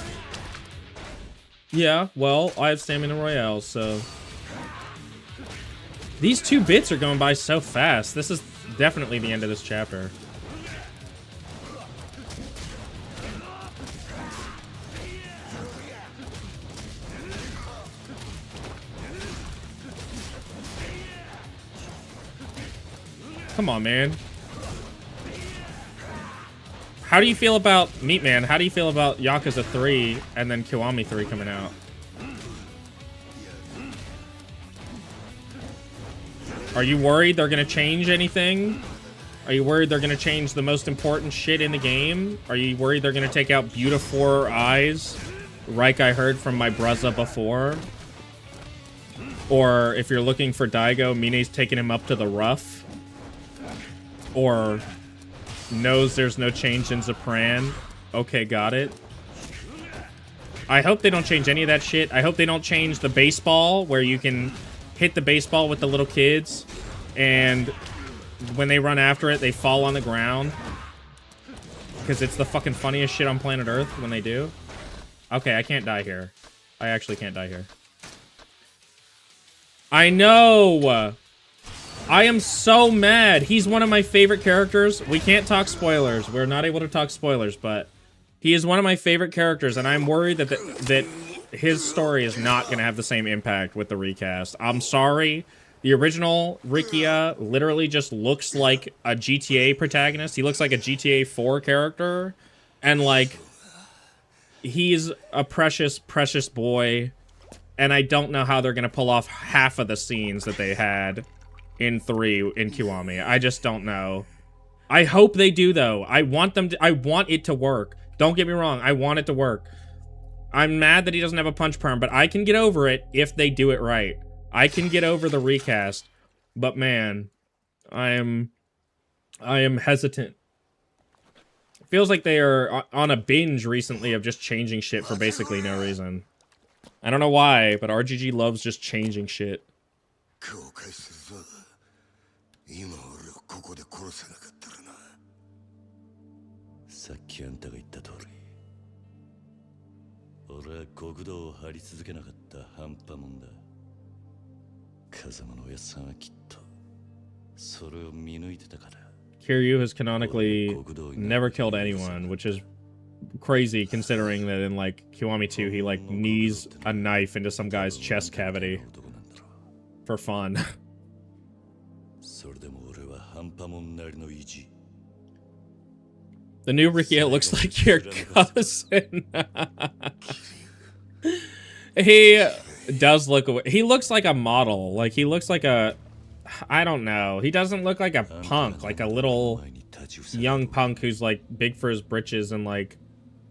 Yeah, well, I have Stamina Royale, so... These 2 bits are going by so fast. This is definitely the end of this chapter. Come on, man. How do you feel about Meat Man? How do you feel about Yakuza 3 and then Kiwami 3 coming out? Are you worried they're gonna change anything? Are you worried they're gonna change the most important shit in the game? Are you worried they're gonna take out Beautiful Eyes, like I heard from my bruzza before? Or if you're looking for Daigo, Mine's taking him up to the rough? Or knows there's no change in Zapran? Okay, got it. I hope they don't change any of that shit. I hope they don't change the baseball, where you can hit the baseball with the little kids, and when they run after it, they fall on the ground. Because it's the fucking funniest shit on planet Earth when they do. Okay, I can't die here. I actually can't die here. I know! I am so mad. He's one of my favorite characters. We can't talk spoilers. We're not able to talk spoilers, but he is one of my favorite characters, and I'm worried that that his story is not going to have the same impact with the recast. I'm sorry. The original Rikia literally just looks like a GTA protagonist. He looks like a GTA 4 character, and like, he's a precious, precious boy, and I don't know how they're going to pull off half of the scenes that they had in 3 in Kiwami. I just don't know. I hope they do, though. I want it to work. Don't get me wrong. I want it to work. I'm mad that he doesn't have a punch perm, but I can get over it if they do it right. I can get over the recast. But man, I am hesitant. It feels like they are on a binge recently of just changing shit for basically no reason. I don't know why, but RGG loves just changing shit. Kiryu has canonically never killed anyone, which is crazy considering that in like Kiwami 2 he like knees a knife into some guy's chest cavity for fun. The new Rikiel looks like your cousin. He does look, he looks like a model. Like he looks like a, I don't know. He doesn't look like a punk, like a little young punk who's like big for his britches and like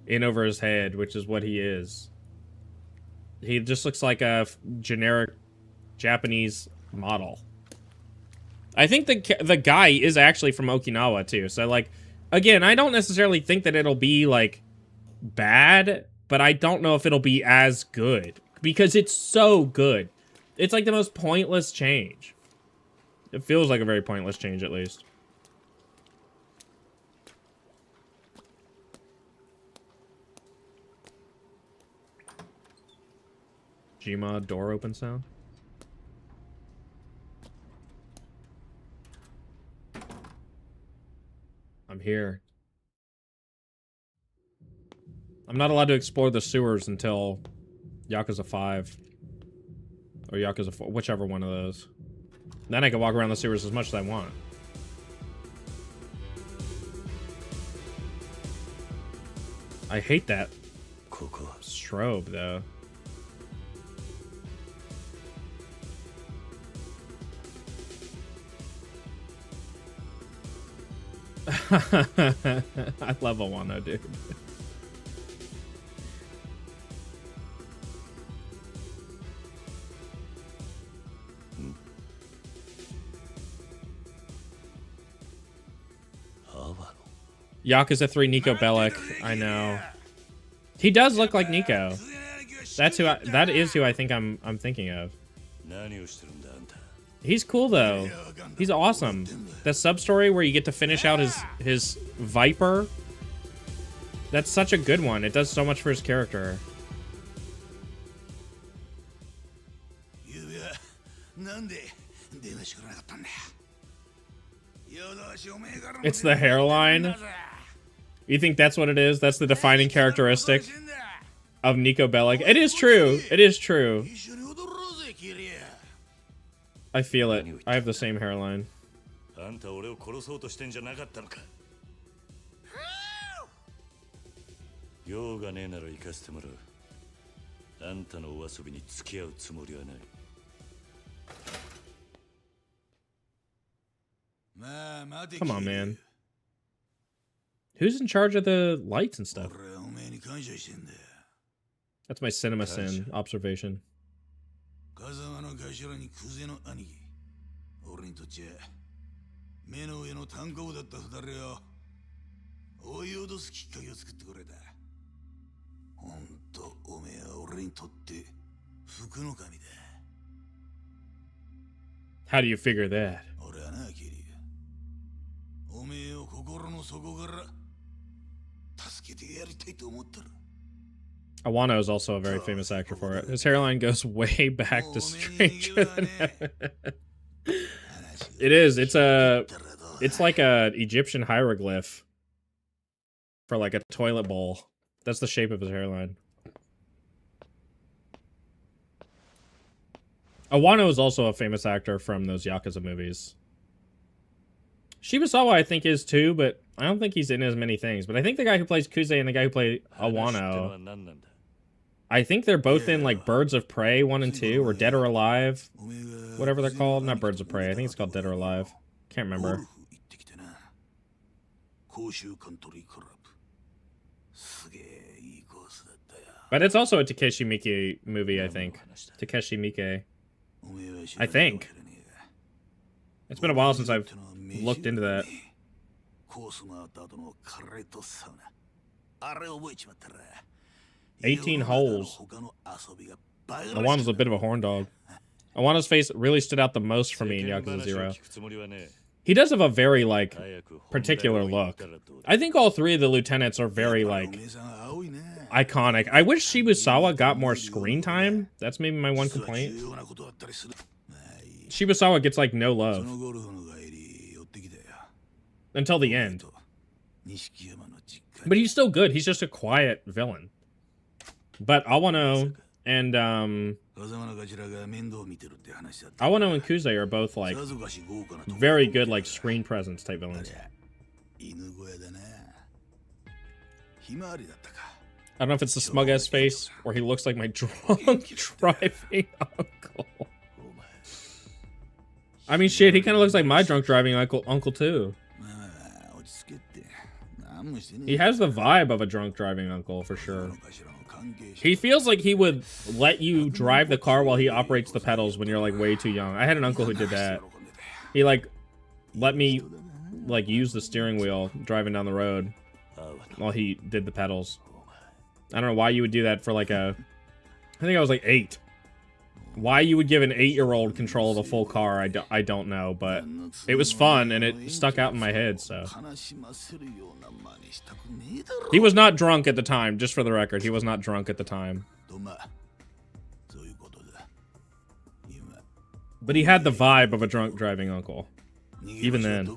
in over his head, which is what he is. He just looks like a generic Japanese model. I think the guy is actually from Okinawa too. So like, again, I don't necessarily think that it'll be like bad, but I don't know if it'll be as good because it's so good. It's like the most pointless change. It feels like a very pointless change, at least. Gmod door open sound. I'm here. I'm not allowed to explore the sewers until Yakuza 5. Or Yakuza 4, whichever one of those. Then I can walk around the sewers as much as I want. I hate that strobe, though. I love Awano, dude. Yakuza 3 Nico Bellic. I know. He does look like Nico. That is who I think I'm thinking of. He's cool though. He's awesome. The sub story where you get to finish out his Viper. That's such a good one. It does so much for his character. It's the hairline. You think that's what it is? That's the defining characteristic of Nico Bellic. It is true. It is true. I feel it. I have the same hairline. Come on, man. Who's in charge of the lights and stuff? That's my cinema sin observation. How do you figure that? Awano is also a very famous actor for it. His hairline goes way back to Stranger Than Heaven. It is. It's like a Egyptian hieroglyph for like a toilet bowl. That's the shape of his hairline. Awano is also a famous actor from those Yakuza movies. Shibusawa, I think, is too, but I don't think he's in as many things. But I think the guy who plays Kuze and the guy who plays Awano, I think they're both in, like, Birds of Prey 1 and 2, or Dead or Alive, whatever they're called. Not Birds of Prey, I think it's called Dead or Alive. Can't remember. But it's also a Takeshi Miike movie, I think. Takeshi Miike. I think. It's been a while since I've looked into that. 18 holes. Awano's a bit of a horn dog. Awano's face really stood out the most for me in Yakuza 0. He does have a very, like, particular look. I think all three of the lieutenants are very, like, iconic. I wish Shibusawa got more screen time. That's maybe my one complaint. Shibusawa gets, like, no love. Until the end. But he's still good. He's just a quiet villain. But Awano and, Awano and Kuze are both, like, very good, like, screen presence type villains. I don't know if it's the smug-ass face, or he looks like my drunk driving uncle. I mean, shit, he kind of looks like my drunk driving uncle too. He has the vibe of a drunk driving uncle, for sure. He feels like he would let you drive the car while he operates the pedals when you're, like, way too young. I had an uncle who did that. He, like, let me, like, use the steering wheel driving down the road while he did the pedals. I don't know why you would do that for, like, I think I was, like, 8. Why you would give an 8-year-old control of a full car, I don't know, but it was fun, and it stuck out in my head, so. He was not drunk at the time, just for the record. He was not drunk at the time. But he had the vibe of a drunk driving uncle. Even then.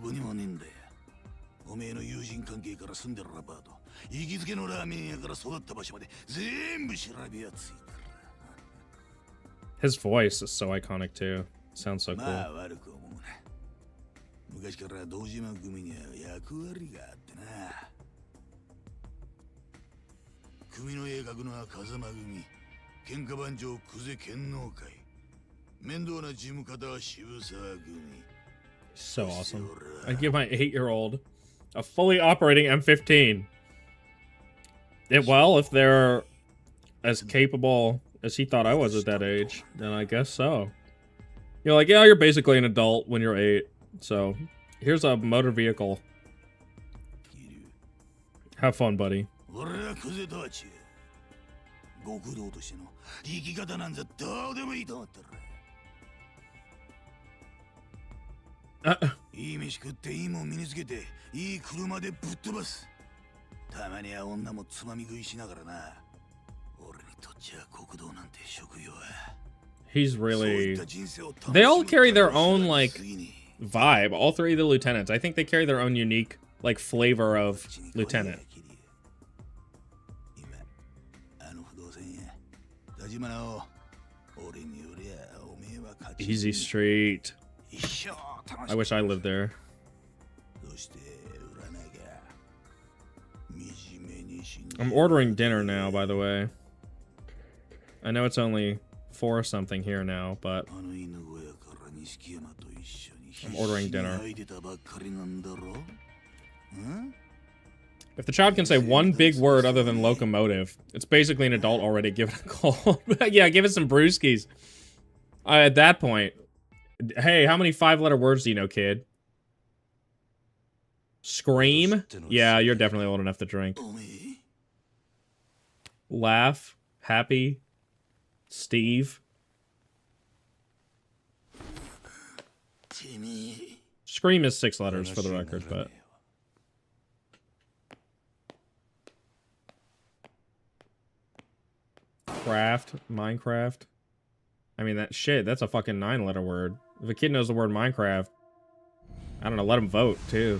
His voice is so iconic too. Sounds so cool. So awesome. I'd give my 8-year-old a fully operating M15. Well, if they're as capable as he thought I was at that age, then I guess so. You're like, yeah, you're basically an adult when you're 8. So, here's a motor vehicle. Have fun, buddy. He's really... They all carry their own, like, vibe. All three of the lieutenants. I think they carry their own unique, like, flavor of lieutenant. Easy Street. I wish I lived there. I'm ordering dinner now, by the way. I know it's only 4 something here now, but I'm ordering dinner. If the child can say one big word other than locomotive, it's basically an adult already. Give it a call. Yeah, give it some brewskis. At that point, hey, how many 5-letter words do you know, kid? Scream? Yeah, you're definitely old enough to drink. Laugh. Happy. Steve. Scream is 6 letters for the record, but... Craft. Minecraft. I mean, that's a fucking 9-letter word. If a kid knows the word Minecraft, I don't know, let him vote, too.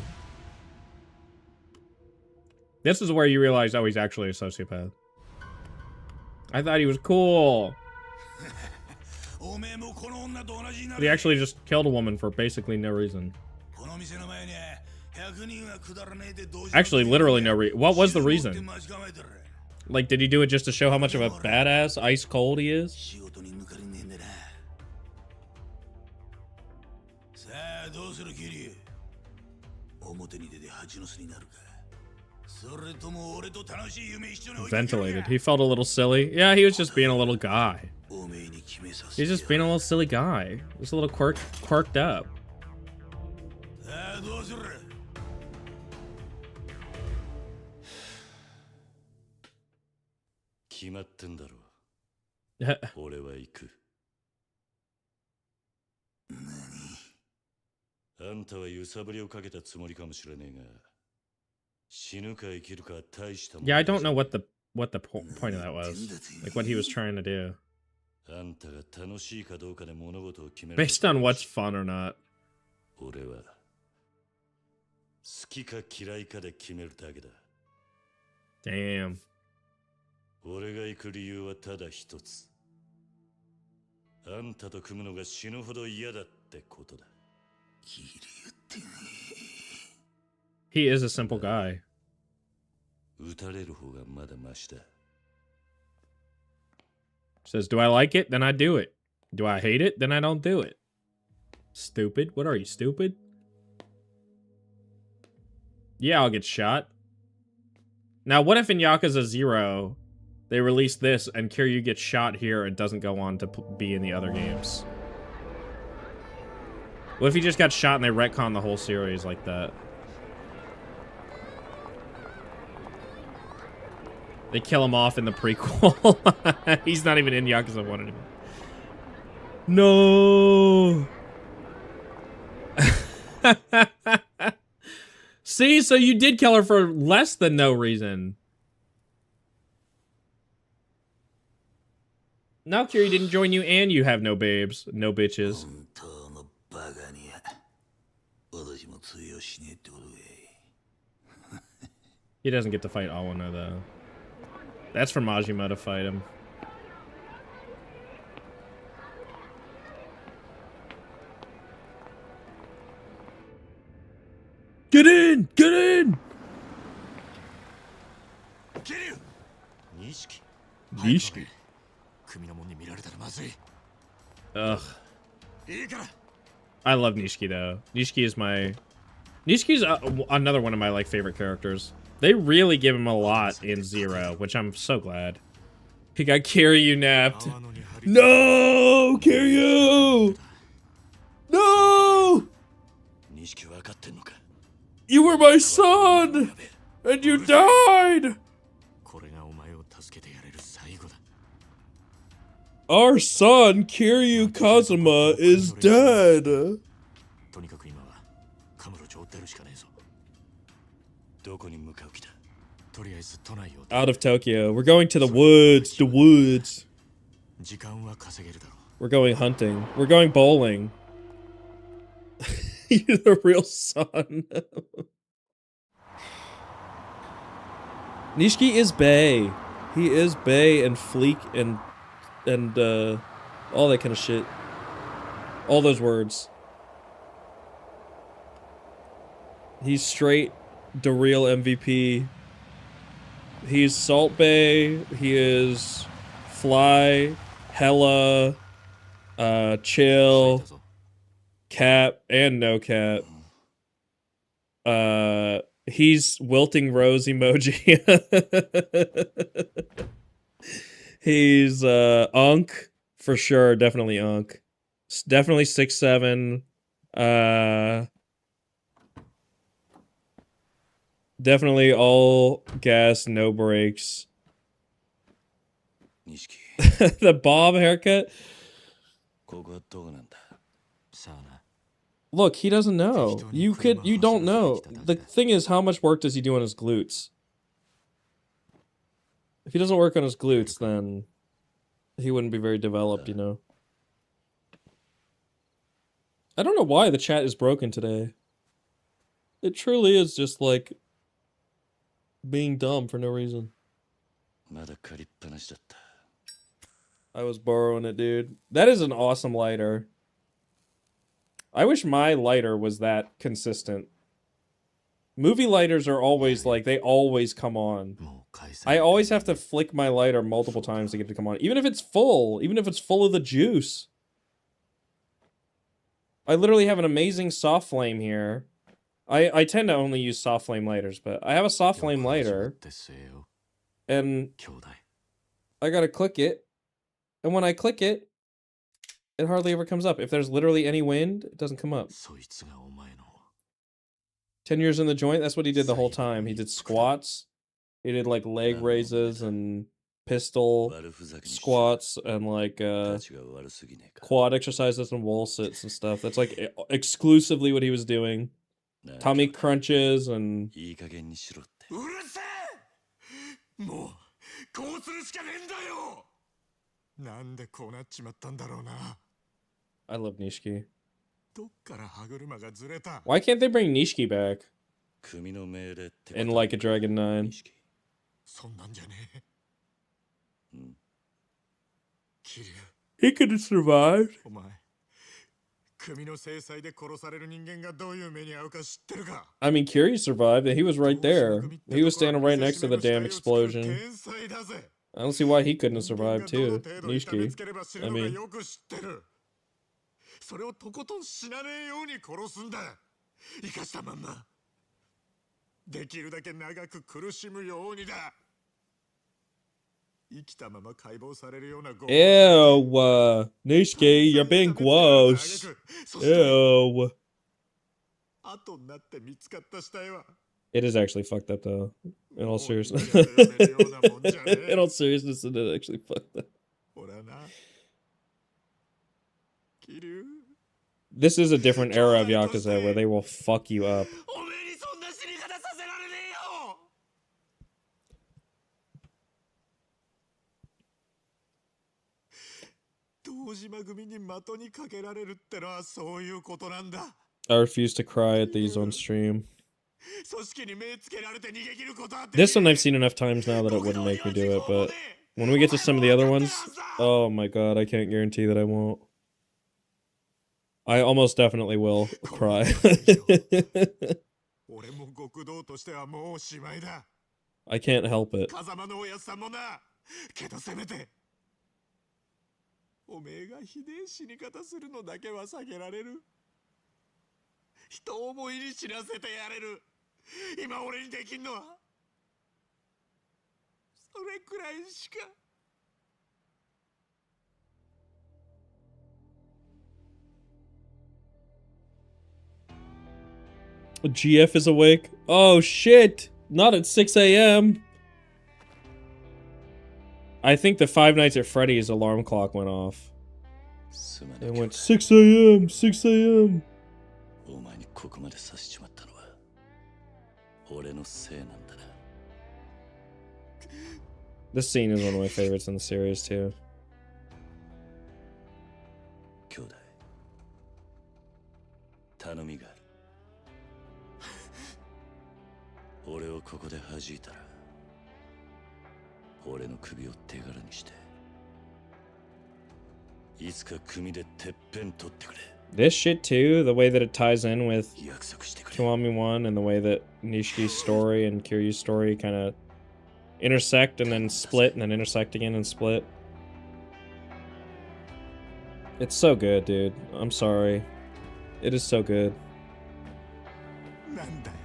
This is where you realize, oh, he's actually a sociopath. I thought he was cool. But he actually just killed a woman for basically no reason. Actually, literally no reason. What was the reason? Like, did he do it just to show how much of a badass, ice cold he is? Ventilated. He felt a little silly. Yeah, he was just being a little guy. He's just being a little silly guy. Just a little quirked up. 決まってんだろう。俺は行く。何？あんたは揺さぶりをかけたつもりかもしれねえが、死ぬか生きるか大したもん。Yeah, I don't know what the point of that was. Like what he was trying to do. あんたが楽しいかどうかで物事を決める。Based on what's fun or not. 俺は好きか嫌いかで決めるだけだ。Damn. 俺が行く理由はただ一つ。あんたと組むのが死ぬほど嫌だってことだ。He is a simple guy. 撃たれる方がまだマシだ。Says, do I like it? Then I do it. Do I hate it? Then I don't do it. Stupid. What are you, stupid? Yeah, I'll get shot. Now, what if in Yakuza 0, they release this and Kiryu gets shot here and doesn't go on to be in the other games? What if he just got shot and they retcon the whole series like that? They kill him off in the prequel. He's not even in Yakuza 1 anymore. No! See, so you did kill her for less than no reason. Now Kiryu didn't join you and you have no babes, no bitches. He doesn't get to fight Awano though. That's for Majima to fight him. Get in! Get in! Nishiki. Ugh. I love Nishiki though. Nishiki is my... Nishiki's another one of my like favorite characters. They really give him a lot in Zero, which I'm so glad. He got Kiryu napped. No! Kiryu! No! You were my son! And you died! Our son, Kiryu Kazuma, is dead! Out of Tokyo. We're going to the woods. The woods. We're going hunting. We're going bowling. You're the real son. Nishiki is bae. He is bae and fleek and all that kind of shit. All those words. He's straight the real MVP. He's Salt Bae. He is Fly, Hella, Chill, Cap, and No Cap. He's Wilting Rose emoji. He's Unk for sure, definitely Unk. Definitely 6'7". Definitely all gas, no brakes. The bob haircut. Look, he doesn't know. You don't know. The thing is, how much work does he do on his glutes? If he doesn't work on his glutes, then he wouldn't be very developed, you know. I don't know why the chat is broken today. It truly is just like being dumb for no reason. I was borrowing it, dude. That is an awesome lighter. I wish my lighter was that consistent. Movie lighters are always like, they always come on. I always have to flick my lighter multiple times to get it to come on. Even if it's full of the juice. I literally have an amazing soft flame here. I tend to only use soft flame lighters, but I have a soft flame lighter, and I gotta click it, and when I click it, it hardly ever comes up. If there's literally any wind, it doesn't come up. 10 years in the joint, that's what he did the whole time. He did squats, he did like leg raises and pistol squats and like quad exercises and wall sits and stuff. That's like exclusively what he was doing. Tummy crunches and いい加減にしろって。うるせえ！もうこうするしかねえんだよ。なんでこうなっちまったんだろうな。I love Nishiki. どっから歯車がずれた。 Why can't they bring Nishiki back 組の命令って in Like a Dragon 9? そんなんじゃねえ。うん。桐生。 He could have survived. お前。 組の制裁で殺される人間がどういう目に遭うか知ってるか。 I mean, Kiryu survived, and he was right there. He was standing right next to the damn explosion. I don't see why he couldn't have survived too. Nishiki. I mean, それをとことん死なねえように殺すんだ。生かしたまんま。できるだけ長く苦しむようにだ。 ew, Nishiki, you're being gross. Ew. It is actually fucked up though. In all seriousness. In all seriousness, it is actually fucked up. This is a different era of Yakuza where they will fuck you up. I refuse to cry at these on stream. This one I've seen enough times now that it wouldn't make me do it, but when we get to some of the other ones, oh my god, I can't guarantee that I won't. I almost definitely will cry. I can't help it. おめえがひでえ死に方するのだけは避けられる。人思いに死なせてやれる。今俺にできんのはそれくらいしか。 GF is awake. Oh shit! Not at 6 a.m. I think the Five Nights at Freddy's alarm clock went off. It went 6 a.m. 6 a.m. This scene is one of my favorites in the series too. 兄弟、頼みがある。俺をここで弾いたら。 俺の首を手柄にしていつか組でてっぺん取ってくれ。 This shit too, the way that it ties in with Kiwami 1 and the way that Nishiki's story and Kiryu's story kind of intersect and then split and then intersect again and split. It's so good, dude. I'm sorry. It is so good. なんだよ。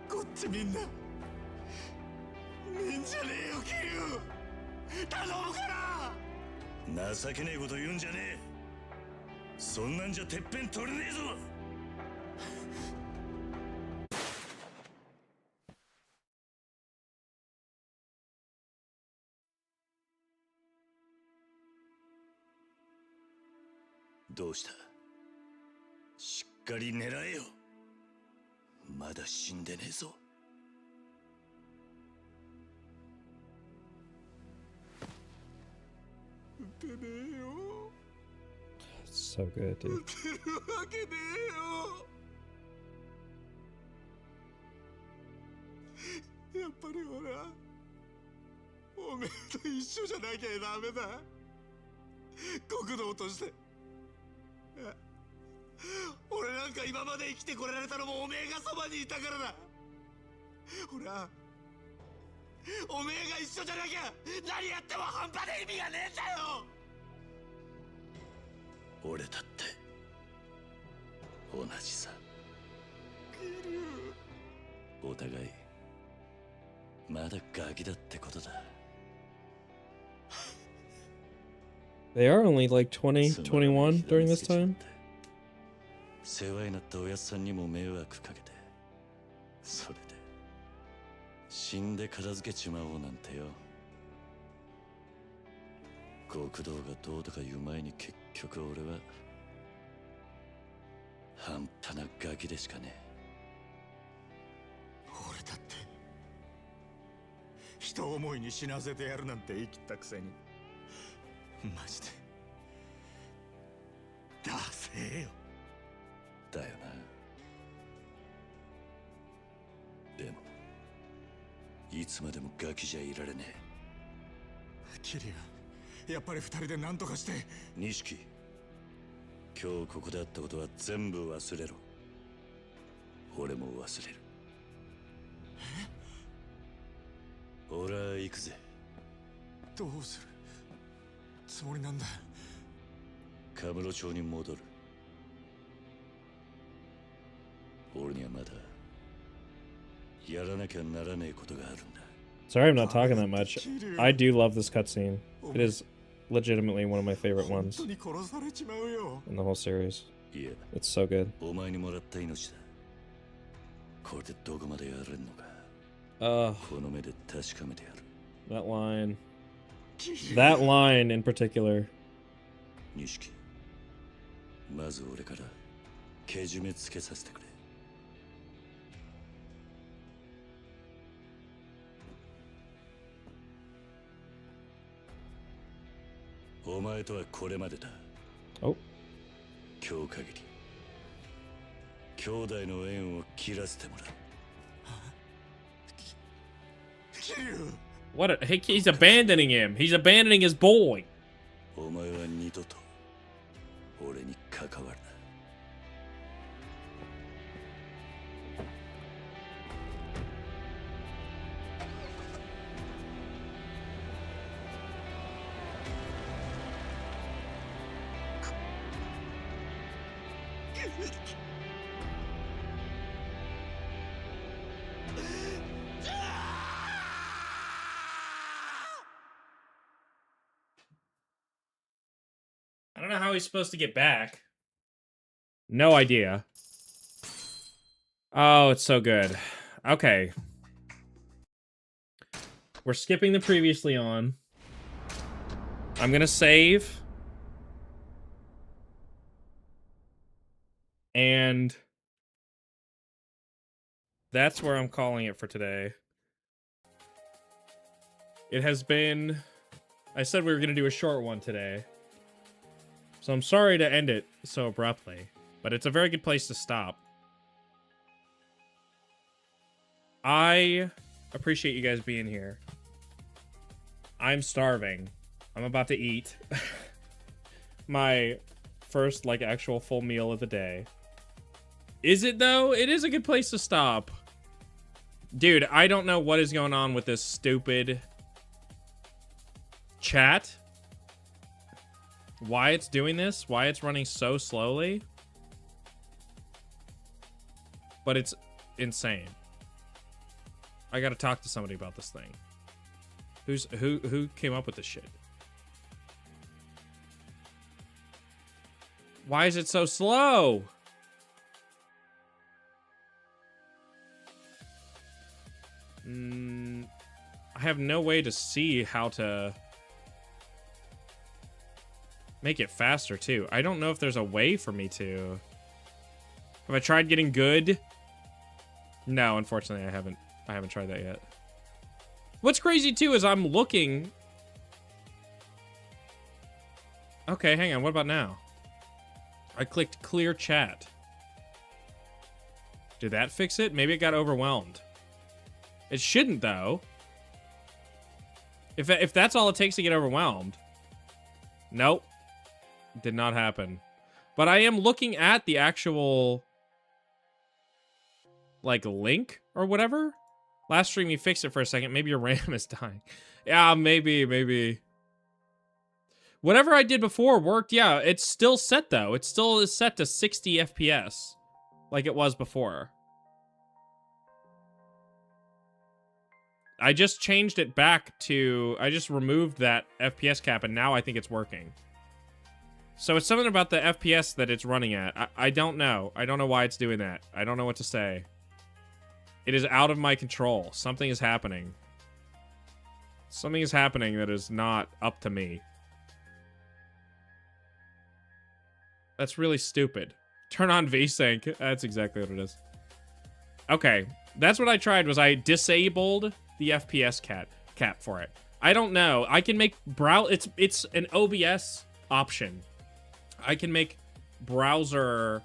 こっちみんな。 情けねえこと言うんじゃねえ。そんなんじゃてっぺん取れねえぞ。どうした？しっかり狙えよ。まだ死んでねえぞ。 It's so good, dude. やっぱり俺はおめえと一緒じゃなきゃダメだ。国道として。俺なんか今まで生きてこられたのもおめえがそばにいたからだ。俺はおめえが一緒じゃなきゃ何やっても半端で意味がねえんだよ。俺だって同じさ。互いまだガキだってことだ。 They are only like 20, 21 during this time. 世話になったおやっさんにも迷惑かけて、それで死んで片付けちまおうなんてよ。極道がどうとか言う前に結局俺は半端なガキでしかねえ。俺だって人思いに死なせてやるなんて言い切ったくせにマジでダセえよ。だよな。でもいつまでもガキじゃいられねえ。キリュウ、やっぱり二人で何とかして。錦、今日ここであったことは全部忘れろ。俺も忘れる。俺は行くぜ。どうするつもりなんだ。カムロ町に戻る。俺にはまだやらなきゃならねえことがあるんだ。 Sorry I'm not talking that much. I do love this cutscene. It is legitimately one of my favorite ones in the whole series. It's so good. お前にもらった命だ。これでどこまでやれんのか。この目で確かめてやる。 That line. That line in particular. 錦、まず俺からけじめつけさせてくれ。お前とはこれまでだ。お。今日限り兄弟の縁を切らせてもらう。What? He's abandoning him. He's abandoning his boy. お前は二度と俺に関わるな。I don't know how he's supposed to get back. No idea. Oh, it's so good. Okay. We're skipping the previously on. I'm gonna save. And that's where I'm calling it for today. It has been... I said we were gonna do a short one today. So I'm sorry to end it so abruptly, but it's a very good place to stop. I appreciate you guys being here. I'm starving. I'm about to eat my first, like, actual full meal of the day. Is it, though? It is a good place to stop. Dude, I don't know what is going on with this stupid chat. Why it's doing this, why it's running so slowly. But it's insane. I gotta talk to somebody about this thing. Who came up with this shit? Why is it so slow? I have no way to see how to make it faster too. I don't know if there's a way for me to. Have I tried getting good? No, unfortunately I haven't tried that yet. What's crazy too is I'm looking. Okay, hang on, what about now? I clicked clear chat. Did that fix it? Maybe it got overwhelmed. It shouldn't though. If that's all it takes to get overwhelmed. Nope. Did not happen. But I am looking at the actual, like, link or whatever. Last stream you fixed it for a second. Maybe your RAM is dying. Yeah, maybe. Whatever I did before worked. Yeah, it's still set though. It still is set to 60 FPS. Like it was before. I just changed it back to... I just removed that FPS cap, and now I think it's working. So it's something about the FPS that it's running at. I don't know. I don't know why it's doing that. I don't know what to say. It is out of my control. Something is happening. Something is happening that is not up to me. That's really stupid. Turn on VSync. That's exactly what it is. Okay. That's what I tried, was I disabled the FPS cap for it. I don't know. I can make it's an OBS option. I can make browser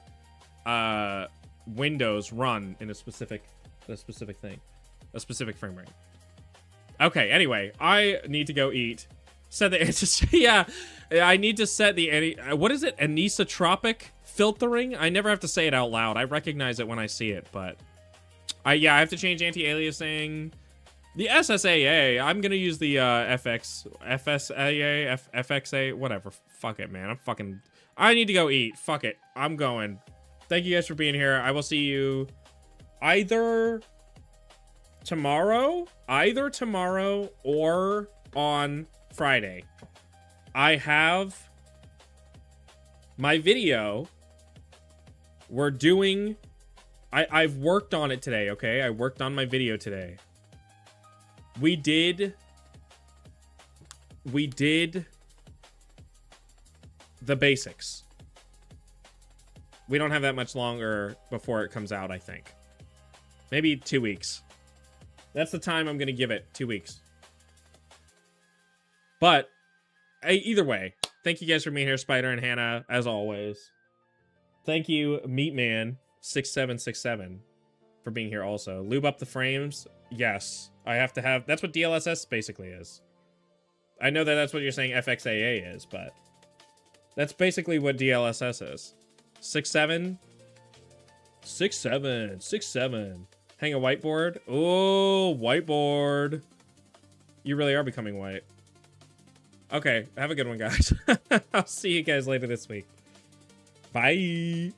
windows run in a specific frame rate. Okay, anyway, I need to go eat. Set the yeah, I need to set the what is it? Anisotropic filtering? I never have to say it out loud. I recognize it when I see it, but yeah, I have to change anti-aliasing. The SSAA, I'm gonna use the FXA, whatever. Fuck it, man. I need to go eat. Fuck it. I'm going. Thank you guys for being here. I will see you either tomorrow or on Friday. I have my video. We're doing... I've worked on it today, okay? I worked on my video today. We did the basics. We don't have that much longer before it comes out, I think. Maybe 2 weeks. That's the time I'm going to give it, 2 weeks. But, either way, thank you guys for being here, Spider and Hannah, as always. Thank you, Meatman6767, for being here also. Lube up the frames. Yes, I have to have... That's what DLSS basically is. I know that that's what you're saying FXAA is, but... That's basically what DLSS is. 6'7"? 6'7". 6'7". Hang a whiteboard? Oh, whiteboard. You really are becoming white. Okay, have a good one, guys. I'll see you guys later this week. Bye.